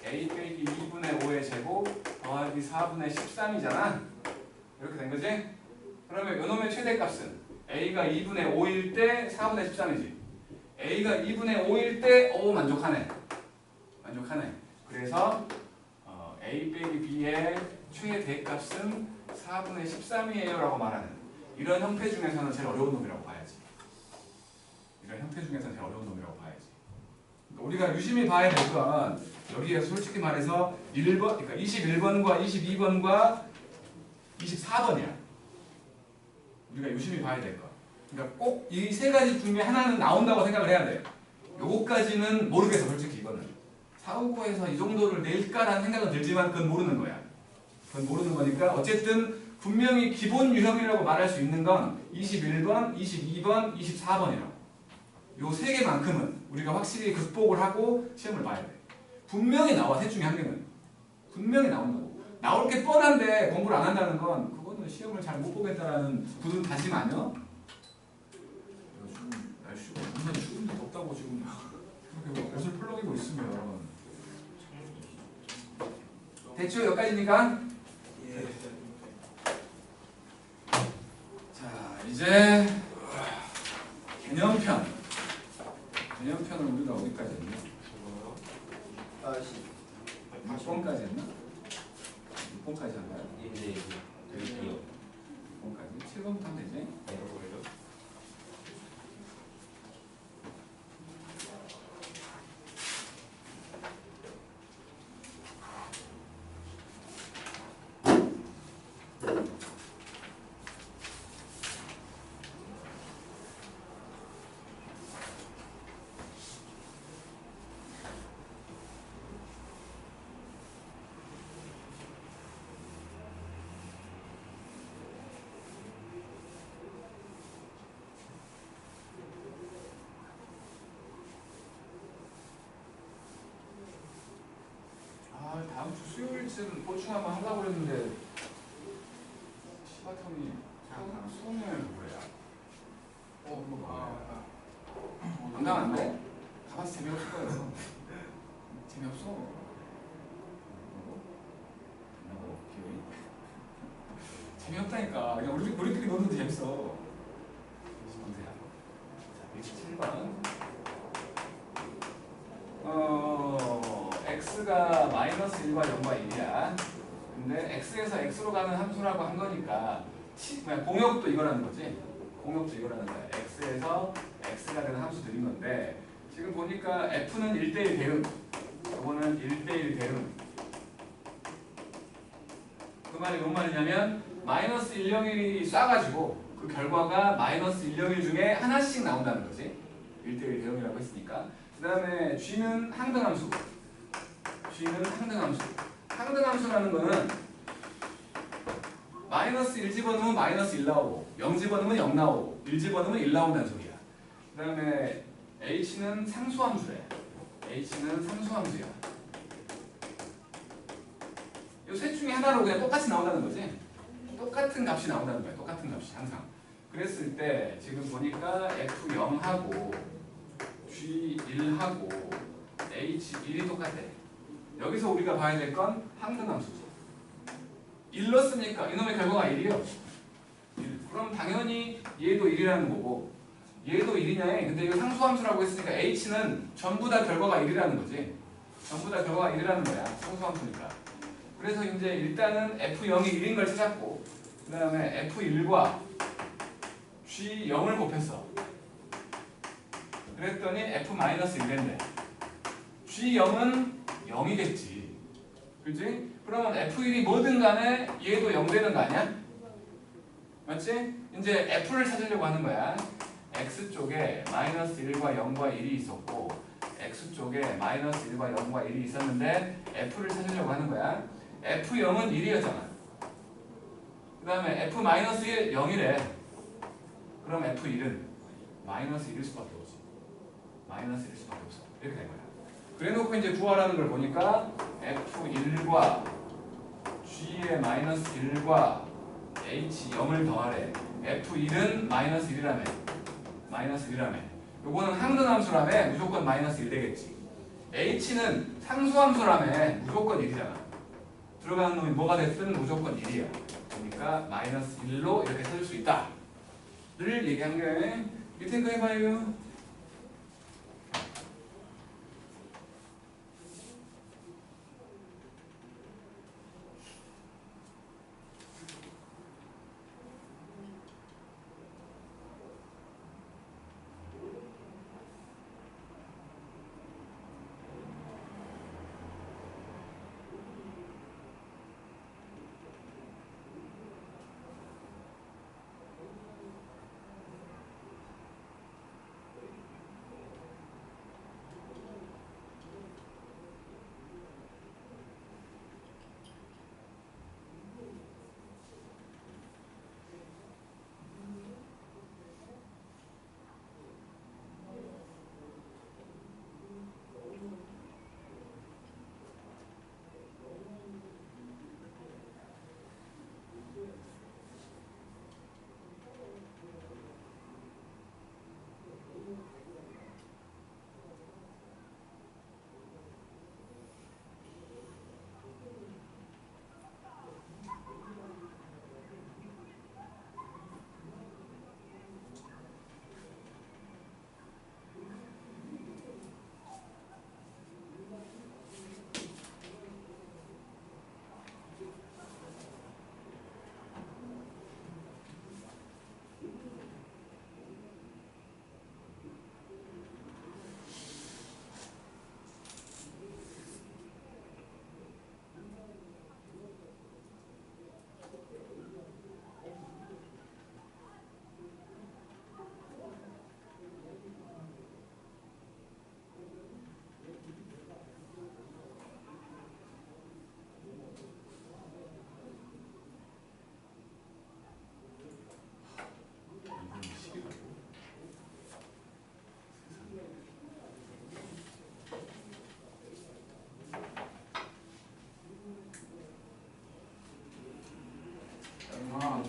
a 빼기 2분의 5의 제곱 더하기 4분의 13이잖아. 이렇게 된 거지? 그러면 요놈의 최대값은 a가 2분의 5일 때 4분의 13이지. a가 2분의 5일 때 만족하네. 그래서 a 빼기 b의 최대값은 4분의 13이에요 라고 말하는 이런 형태 중에서는 제일 어려운 놈이라고 봐야지. 우리가 유심히 봐야 될 건 여기에 솔직히 말해서 1번, 그러니까 21번과 22번과 24번이야. 우리가 유심히 봐야 될 거. 그러니까 꼭 이 세 가지 중에 하나는 나온다고 생각을 해야 돼. 요거까지는 모르겠어, 솔직히 이거는. 459에서 이 정도를 낼까라는 생각은 들지만 그건 모르는 거야. 그건 모르는 거니까 어쨌든 분명히 기본 유형이라고 말할 수 있는 건 21번, 22번, 24번이라고. 요 세 개만큼은 우리가 확실히 극복을 하고 시험을 봐야 돼. 분명히 나와, 셋 중에 한 개는. 분명히 나온다고. 나올 게 뻔한데 공부를 안 한다는 건 그거는 시험을 잘 못 보겠다라는 굳은 다짐 아니야? 날씨가 완전 추운데 덥다고 지금 이렇게 옷을 풀럭이고 있으면 대충 여기까지니까. 예. 자 이제 개념편을 우리가 어디까지 했나? 다시 6번까지 했나? 6번까지 한가요? 이제 드릴게요. 6번까지 7번부터 하면 되지? 에러걸요? 아 다음 주 수요일쯤 보충 한번 하려고 그랬는데 시바텀이 수업을 뭐야? 이거 봐. 감당 안 돼? 가봐서 재미없을 거예요. 재미없어. 뭐라고? 기분이? 재미없다니까. 그냥 우리끼리 노는 게 재밌어. 자, 7번. x가 마이너스 1과 0과 1이야. 근데 x에서 x로 가는 함수라고 한 거니까 공역도 이거라는 거지. 공역도 이거라는 거야. x에서 x가 되는 함수들인 건데 지금 보니까 f는 1대1 대응, 이거는 1대1 대응. 그 말이 뭔 말이냐면 마이너스 1, 0, 1이 쏴가지고 그 결과가 마이너스 1, 0, 1 중에 하나씩 나온다는 거지. 1대1 대응이라고 했으니까. 그 다음에 g는 항등함수. g는 항등함수. 항등함수라는 거는 마이너스 1 집어넣으면 마이너스 1 나오고 0 집어넣으면 0 나오고 1 집어넣으면 1 나온다는 소리야. 그 다음에 h는 상수함수래. h는 상수함수야. 이 셋 중에 하나로 그냥 똑같이 나온다는 거지. 똑같은 값이 나온다는 거야. 똑같은 값이 항상. 그랬을 때 지금 보니까 f0하고 g1하고 h1이 똑같대. 여기서 우리가 봐야 될 건 항등함수지. 1 넣었으니까 이놈의 결과가 1이요. 1. 그럼 당연히 얘도 1이라는 거고 얘도 1이냐? 근데 이거 상수함수라고 했으니까 h는 전부 다 결과가 1이라는 거지. 전부 다 결과가 1이라는 거야. 상수함수니까. 그래서 이제 일단은 f0이 1인 걸 찾았고 그 다음에 f1과 g0을 곱했어. 그랬더니 f-1 된대. g0은 0이겠지. 그치? 그러면 f1이 뭐든 간에 얘도 0 되는 거 아니야? 맞지? 이제 f를 찾으려고 하는 거야. x쪽에 마이너스 1과 0과 1이 있었고 x쪽에 마이너스 1과 0과 1이 있었는데 f를 찾으려고 하는 거야. f0은 1이었잖아. 그 다음에 f-1 0이래. 그럼 f1은 마이너스 1일 수밖에 없지. 마이너스 1일 수밖에 없어. 이렇게 된 거야. 그래놓고 이제 구하라는 걸 보니까 f1과 g의 마이너스 1과 h0을 더하래. f1은 마이너스 1이라며. 마이너스 1이라며. 요거는 항등함수라며 무조건 마이너스 1 되겠지. h는 상수함수라며 무조건 1이잖아. 들어가는 놈이 뭐가 됐든 무조건 1이야. 그러니까 마이너스 1로 이렇게 찾을 수 있다. 를 얘기한 게 밑에 거 해봐요. 아,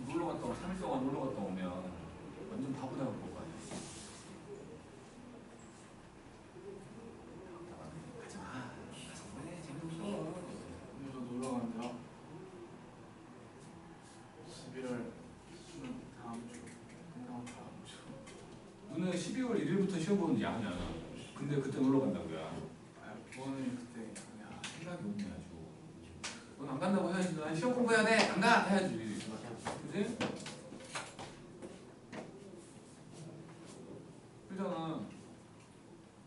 놀러 갔다 오면 3일 동안 놀러 갔다 오면 완전 바보 되는 거 아니야. 가자. 가서 뭐해? 재밌어. 오늘 저 놀러 가는데요. 11월 다음 주. 너네 12월 1일부터 시험 보는 게 아니야. 근데 그때 놀러 간다고야. 아, 부모님 그때 그냥 생각이 없네 아주. 넌 안 간다고 해야지. 난 시험 공부해야 돼. 안 가. 해야지. 그지? 그러잖아.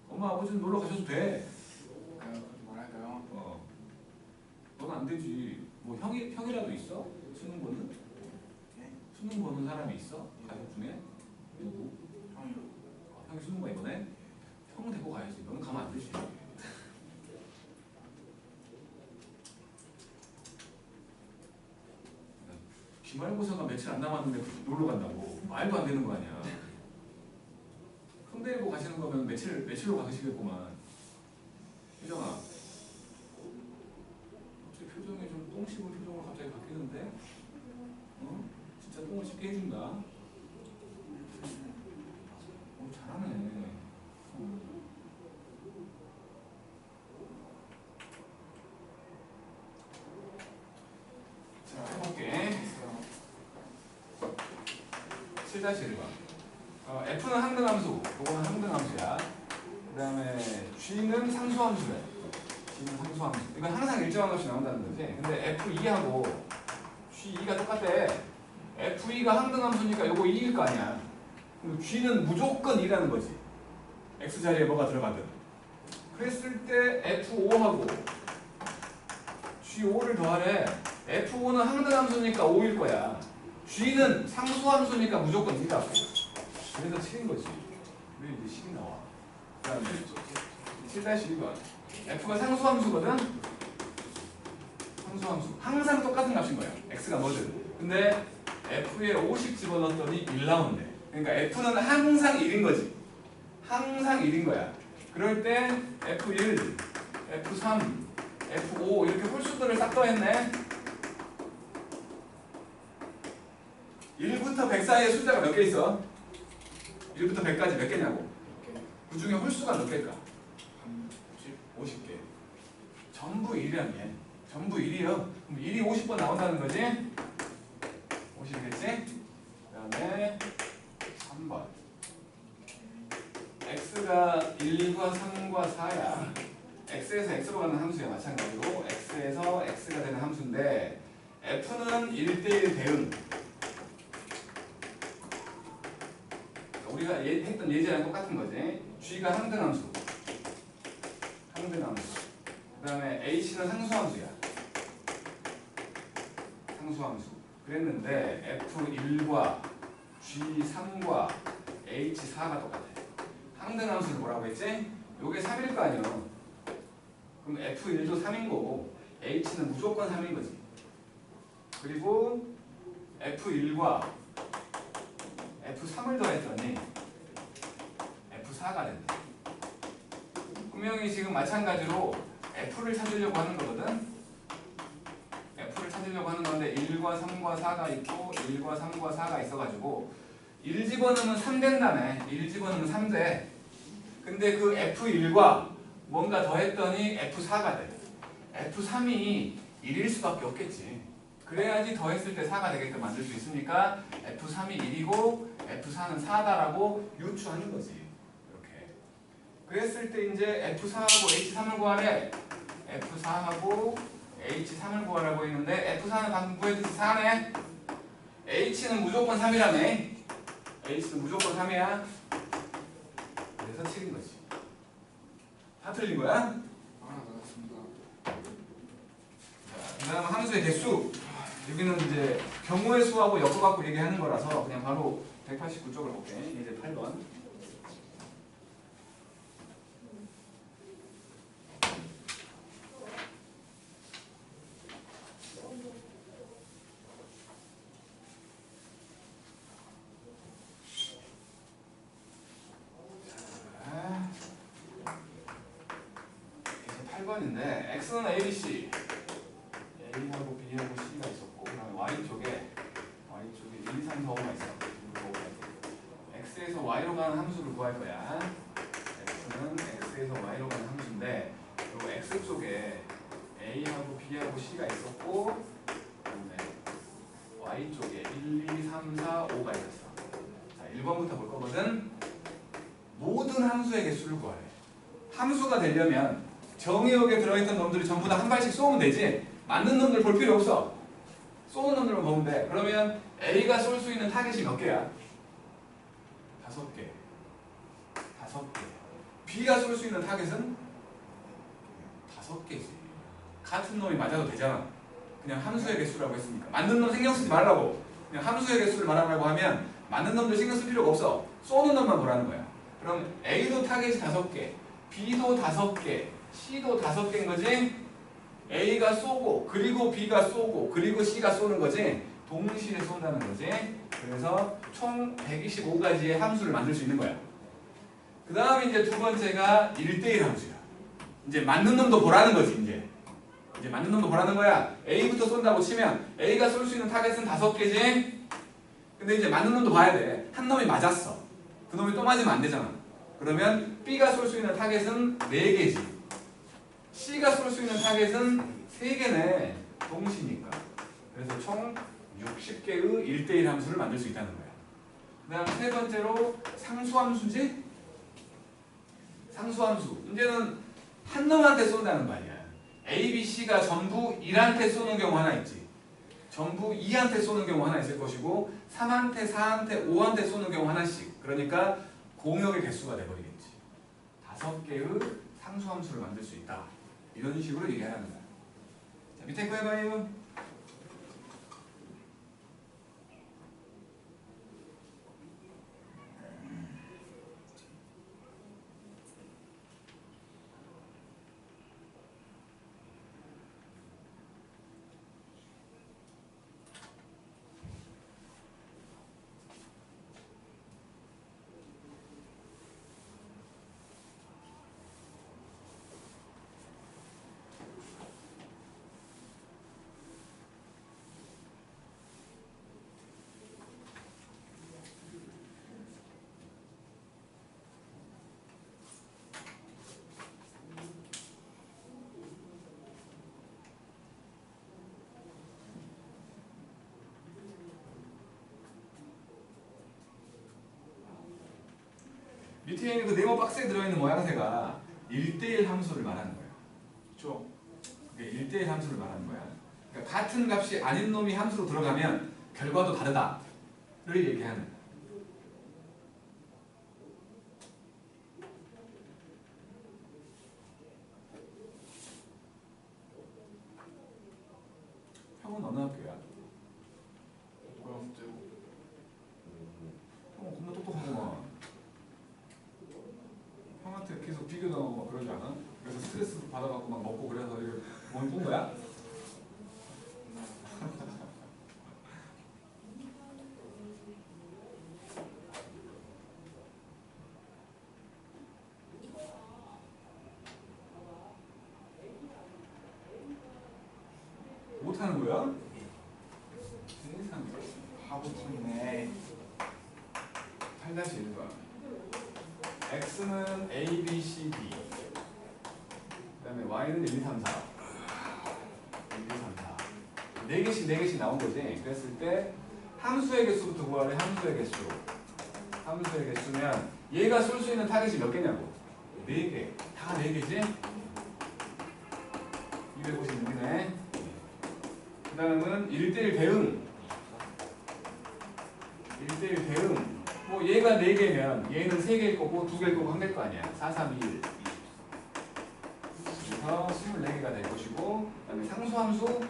엄마 아버지는 놀러 가셔도 돼. 그렇게 말할까요? 넌 안 되지. 뭐 형이라도 있어? 수능 보는? 예? 수능 보는 사람이 있어? 가족 중에? 누구? 형이요. 형이 수능 봐 이번에? 형 데리고 가야지. 너는 가면 안 되지. 기말고사가 며칠 안 남았는데 놀러 간다고. 말도 안 되는 거 아니야. 형 데리고 가시는 거면 며칠로 가시겠구만. 희정아. 갑자기 표정이 좀 똥 씹은 표정으로 갑자기 바뀌는데? 어? 진짜 똥을 씹게 해준다. 잘하네. 자, 해볼게. 7-1번. F는 항등함수. 이거는 항등함수야. 그 다음에 G는 상수함수래. G는 상수함수. 이건 항상 일정한 값이 나온다는 거지. 근데 F2하고 G2가 똑같대. F2가 항등함수니까 이거 2일 거 아니야. 그리고 G는 무조건 2라는 거지. X 자리에 뭐가 들어가든. 그랬을 때 F5하고 G5를 더하래. F5는 항등함수니까 5일 거야. G는 상수함수니까 무조건 2라고. 그래서 7인 거지. 왜 이제 10이 나와? 그 다음에 7-2번. F가 상수함수거든? 상수함수. 항상 똑같은 값인 거야. X가 뭐든. 근데 F에 50 집어넣었더니 1 나온대. 그러니까 F는 항상 1인 거지. 항상 1인 거야. 그럴 때 F1, F3, F5 이렇게 홀수들을 싹 더했네. 1부터 100 사이에 숫자가 몇 개 있어? 1부터 100까지 몇 개냐고? 그 중에 홀수가 몇 개일까? 50개. 전부 1이란 게. 전부 1이요. 그럼 1이 50번 나온다는 거지? 50이겠지? 그 다음에 3번. X가 1과 3과 4야. X에서 X로 가는 함수야. 마찬가지로 X에서 X가 되는 함수인데 F는 1대1 대응. 우리가 했던 예제랑 똑같은 거지. G가 항등함수. 항등함수. 그 다음에 H는 상수함수야. 상수함수. 그랬는데 F1과 G3과 H4가 똑같아. 항등함수는 뭐라고 했지? 요게 3일 거 아니야. 그럼 F1도 3인 거고 H는 무조건 3인 거지. 그리고 F1과 F3을 더했더니 F4가 된다. 분명히 지금 마찬가지로 F를 찾으려고 하는 거거든. F를 찾으려고 하는 건데 1과 3과 4가 있고 1과 3과 4가 있어가지고 1 집어넣으면 3 된다며. 1 집어넣으면 3 돼. 근데 그 F1과 뭔가 더했더니 F4가 돼. F3이 1일 수밖에 없겠지. 그래야지 더했을 때 4가 되게끔 만들 수 있으니까 F3이 1이고 F4는 4다라고 유추하는 거지. 이렇게. 그랬을 때 이제 F4하고 H3을 구하래. F4하고 H3을 구하라고 했는데 F4는 방금 구했듯이 4네. H는 무조건 3이라네. H는 무조건 3이야. 그래서 7인 거지. 다 틀린 거야? 아, 맞았습니다. 그 다음 함수의 개수. 여기는 이제 경우의 수하고 엮어갖고 얘기하는 거라서 그냥 바로 189쪽을 볼게. 이제 8번. 이제 8번인데 x는 ABC A하고 B하고 C가 있었고 그다음에 Y쪽에 1, 2, 3, 4, 5가 있어. X에서 Y로 가는 함수를 구할 거야. X는 X에서 Y로 가는 함수인데 요 X 쪽에 A하고 B하고 C가 있었고 그다음에 Y쪽에 1, 2, 3, 4, 5가 있었어. 자, 1번부터 볼 거거든. 모든 함수의 개수를 구하래. 함수가 되려면 정의역에 들어있던 놈들이 전부 다 한 발씩 쏘면 되지. 맞는 놈들 볼 필요 없어. 쏘는 놈들만 보면 돼. 그러면 A가 쏠 수 있는 타겟이 몇 개야? 5개. 5개. B가 쏠 수 있는 타겟은 5개지. 같은 놈이 맞아도 되잖아. 그냥 함수의 개수라고 했으니까. 맞는 놈 신경 쓰지 말라고. 그냥 함수의 개수를 말하라고 하면 맞는 놈들 신경 쓸 필요가 없어. 쏘는 놈만 보라는 거야. 그럼 A도 타겟이 5개, B도 5개, C도 5개인 거지? A가 쏘고, 그리고 B가 쏘고, 그리고 C가 쏘는 거지? 동시에 쏜다는 거지? 그래서 총 125가지의 함수를 만들 수 있는 거야. 그 다음에 이제 두 번째가 1대1 함수야. 이제 맞는 놈도 보라는 거지, 이제 맞는 놈도 보라는 거야. A부터 쏜다고 치면 A가 쏠 수 있는 타겟은 5개지? 근데 이제 맞는 놈도 봐야 돼. 한 놈이 맞았어. 그 놈이 또 맞으면 안 되잖아. 그러면 B가 쏠 수 있는 타겟은 4개지. C가 쏠 수 있는 타겟은 3개네. 동시니까. 그래서 총 60개의 1대1 함수를 만들 수 있다는 거야. 그 다음 세 번째로 상수함수지? 상수함수. 이제는 한 놈한테 쏜다는 거 아니야. A, B, C가 전부 1한테 쏘는 경우 하나 있지. 전부 2한테 쏘는 경우 하나 있을 것이고 3한테, 4한테, 5한테 쏘는 경우 하나씩. 그러니까 공역의 개수가 돼버리겠지. 5개의 상수함수를 만들 수 있다. 이런 식으로 얘기하는 거야. 자, 밑에 거 해봐요. 밑에 있는 그 네모 박스에 들어있는 모양새가 1대1 함수를 말하는 거야. 그렇죠? 그게 1대1 함수를 말하는 거야. 그러니까 같은 값이 아닌 놈이 함수로 들어가면 결과도 다르다를 얘기하는 거야. 형은 어느 학교야? 형은 겁나 똑똑하구만. 형한테 계속 비교당하고 막 그러지 않아? 그래서 스트레스 받아갖고 막 먹고 그래서 이렇게 몸이 푼 거야? 못하는 거야? 세상에 바보치네. 8-1번 X는 A, B, C, D 그 다음에 Y는 1, 2, 3, 4 1, 2, 3, 4 4개씩 나온 거지. 그랬을 때 함수의 개수부터 구하래. 함수의 개수. 함수의 개수면 얘가 쏠 수 있는 타겟이 몇 개냐고. 4개. 다 4개지? 256이네. 그 다음은 1대1 대응. 1대1 대응. 뭐 얘가 4개면 얘는 3개일 거고 2개일 거고 1개일 거 아니야. 4, 3, 2, 1. 그래서 24개가 될 것이고 그 다음에 상수함수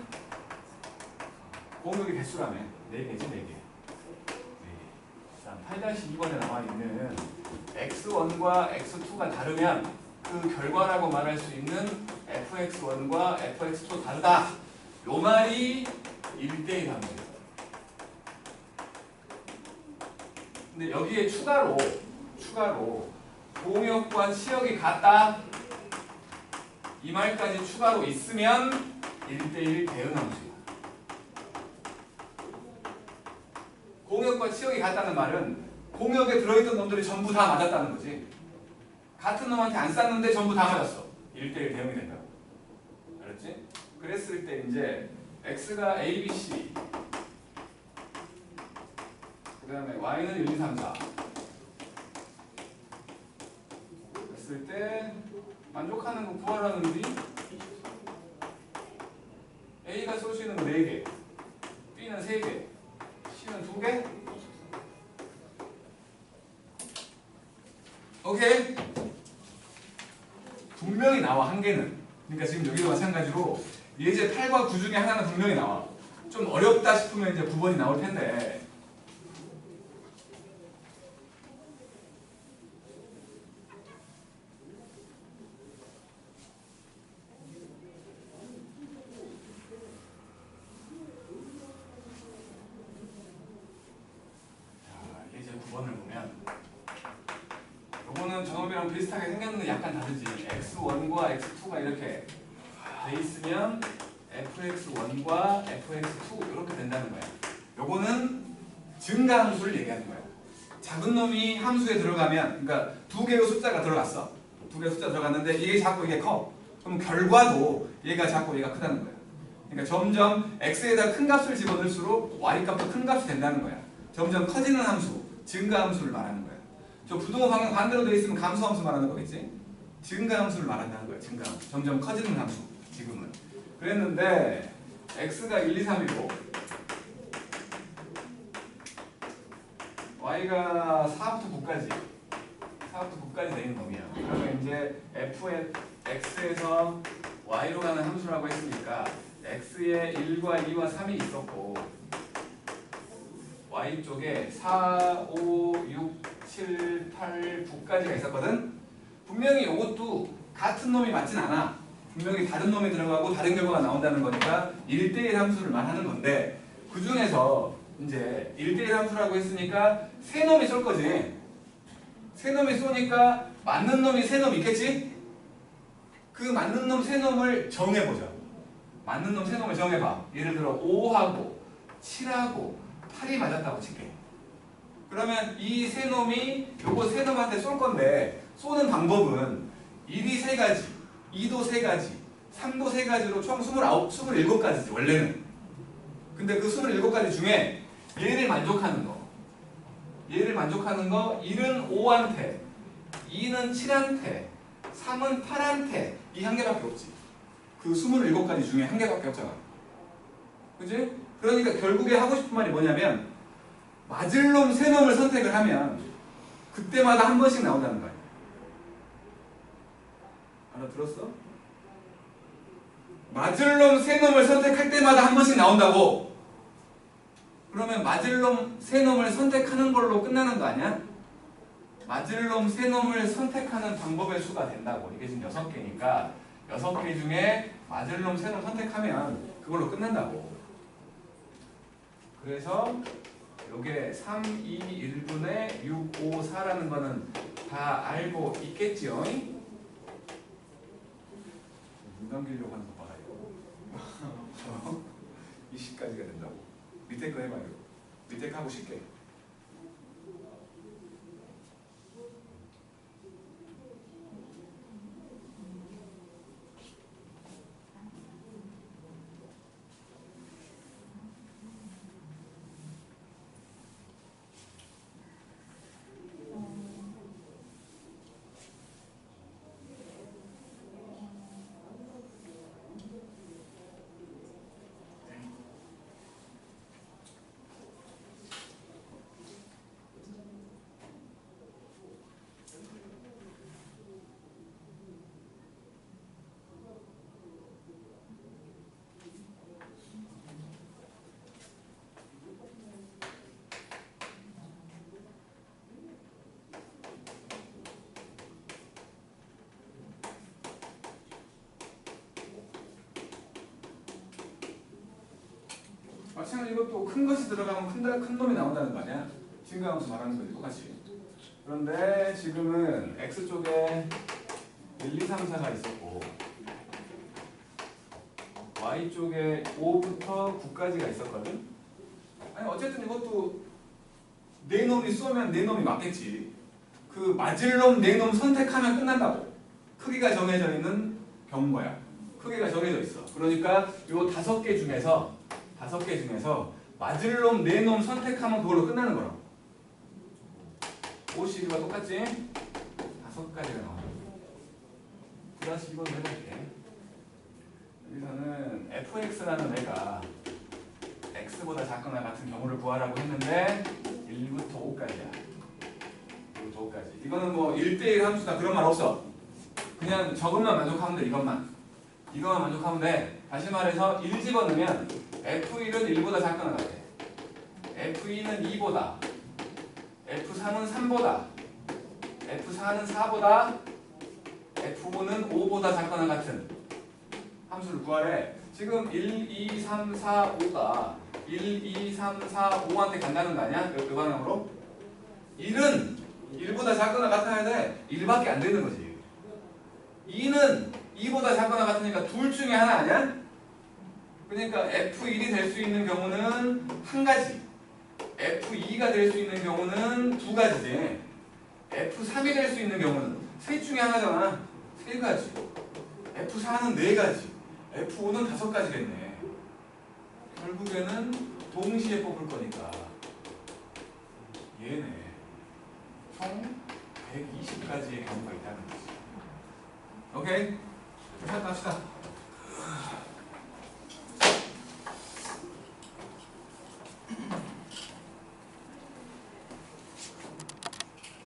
공역의 개수라며. 4개지 4개. 자, 8-2번에 나와 있는 x1과 x2가 다르면 그 결과라고 말할 수 있는 fx1과 fx2가 다르다. 요 말이 1대1 함수예요. 근데 여기에 추가로 공역과 치역이 같다. 이 말까지 추가로 있으면 1대1 대응 함수야. 공역과 치역이 같다는 말은 공역에 들어있던 놈들이 전부 다 맞았다는 거지. 같은 놈한테 안 쌌는데 전부 다 맞았어. 1대1 대응이 된다고. 알았지? 그랬을 때 이제 x가 a, b, c 그 다음에 y는 1, 2, 3, 4 했을 때 만족하는 거 구하라는 우리 a가 쏠 수 있는 거 4개, b는 3개, c는 2개. 오케이? 분명히 나와, 한 개는. 그러니까 지금 여기도 마찬가지로 예제 8과 9 중에 하나는 분명히 나와. 좀 어렵다 싶으면 이제 9번이 나올 텐데. 자, 예제 9번을 보면 요거는 저놈이랑 비슷하게 생겼는데 약간 다르지. x1과 x2가 이렇게 돼 있으면 fx1과 fx2 이렇게 된다는 거야. 요거는 증가함수를 얘기하는 거야. 작은 놈이 함수에 들어가면, 그러니까 두 개의 숫자가 들어갔어. 두 개의 숫자 들어갔는데 이게 작고 이게 커. 그럼 결과도 얘가 작고 얘가 크다는 거야. 그러니까 점점 x에다 큰 값을 집어넣을수록 y 값도 큰 값이 된다는 거야. 점점 커지는 함수, 증가함수를 말하는 거야. 저 부동호 방향 반대로 되어 있으면 감소함수 말하는 거겠지? 증가함수를 말한다는 거야. 증가함수. 점점 커지는 함수. 지금은. 그랬는데 x가 1, 2, 3이고 y가 4부터 9까지 4부터 9까지 되는 놈이야. 그러면 이제 f의 x에서 y로 가는 함수라고 했으니까 x에 1과 2와 3이 있었고 y 쪽에 4, 5, 6, 7, 8, 9까지가 있었거든. 분명히 이것도 같은 놈이 맞진 않아. 분명히 다른 놈이 들어가고 다른 결과가 나온다는 거니까 1대1 함수를 말하는 건데 그 중에서 이제 1대1 함수라고 했으니까 세 놈이 쏠 거지. 세 놈이 쏘니까 맞는 놈이 세 놈 있겠지? 그 맞는 놈 세 놈을 정해보자. 맞는 놈 세 놈을 정해봐. 예를 들어 5하고 7하고 8이 맞았다고 칠게. 그러면 이 세 놈이 요거 세 놈한테 쏠 건데 쏘는 방법은 1이 3가지, 2도 3가지, 3도 3가지로 총 27가지지 원래는. 근데 그 27가지 중에 얘를 만족하는 거 1은 5한테, 2는 7한테, 3은 8한테 이 한 개밖에 없지. 그 27가지 중에 한 개밖에 없잖아. 그치? 그러니까 결국에 하고 싶은 말이 뭐냐면 맞을 놈 세 놈을 선택을 하면 그때마다 한 번씩 나온다는 거야. 알아들었어? 맞을 놈 세 놈을 선택할 때마다 한 번씩 나온다고. 그러면 맞을 놈 세 놈을 선택하는 걸로 끝나는 거 아니야? 맞을 놈 세 놈을 선택하는 방법의 수가 된다고. 이게 지금 6개니까 6개 중에 맞을 놈 세 놈 선택하면 그걸로 끝난다고. 그래서 요게 3, 2, 1분의 6, 5, 4라는 거는 다 알고 있겠지요? 눈 감기려고 하는 거 봐라 이거. 20까지가 된다고. 밑에 거 해봐요. 밑에 거 하고 쉽게. 마찬가지로 이것도 큰 것이 들어가면 큰 놈이 나온다는 거 아니야? 증가함수 말하는 거지 똑같이. 그런데 지금은 X쪽에 1, 2, 3, 4가 있었고 Y쪽에 5부터 9까지가 있었거든. 아니 어쨌든 이것도 네 놈이 쏘면 네 놈이 맞겠지. 그 맞을 놈 네 놈 선택하면 끝난다고. 크기가 정해져 있는 경우인 거야. 크기가 정해져 있어. 그러니까 요 5개 중에서 맞을 놈 네 놈 선택하면 그걸로 끝나는 거라고. OCD가 똑같지? 5가지가 나와. 플러스 이건 해볼게. 여기서는 fx라는 애가 x보다 작거나 같은 경우를 구하라고 했는데 1부터 5까지야. 1부터 5까지. 이거는 뭐 1대1 함수다 그런 말 없어. 그냥 저것만 만족하면 돼. 이것만 만족하면 돼. 다시 말해서 1 집어넣으면 f1은 1보다 작거나 같아. f2는 2보다, f3은 3보다, f4는 4보다, f5는 5보다 작거나 같은 함수를 구하래. 지금 1, 2, 3, 4, 5가 1, 2, 3, 4, 5한테 간다는 거 아니야? 이 방향으로? 1은 1보다 작거나 같아야 돼. 1밖에 안 되는 거지. 2는 2보다 작거나 같으니까 둘 중에 하나 아니야? 그러니까 F1이 될 수 있는 경우는 한 가지, F2가 될 수 있는 경우는 두 가지지, F3이 될 수 있는 경우는 셋 중에 하나잖아. 세 가지. F4는 네 가지, F5는 5가지겠네. 결국에는 동시에 뽑을 거니까 얘네 총 120가지의 경우가 있다는 거지. 오케이? 시작합시다.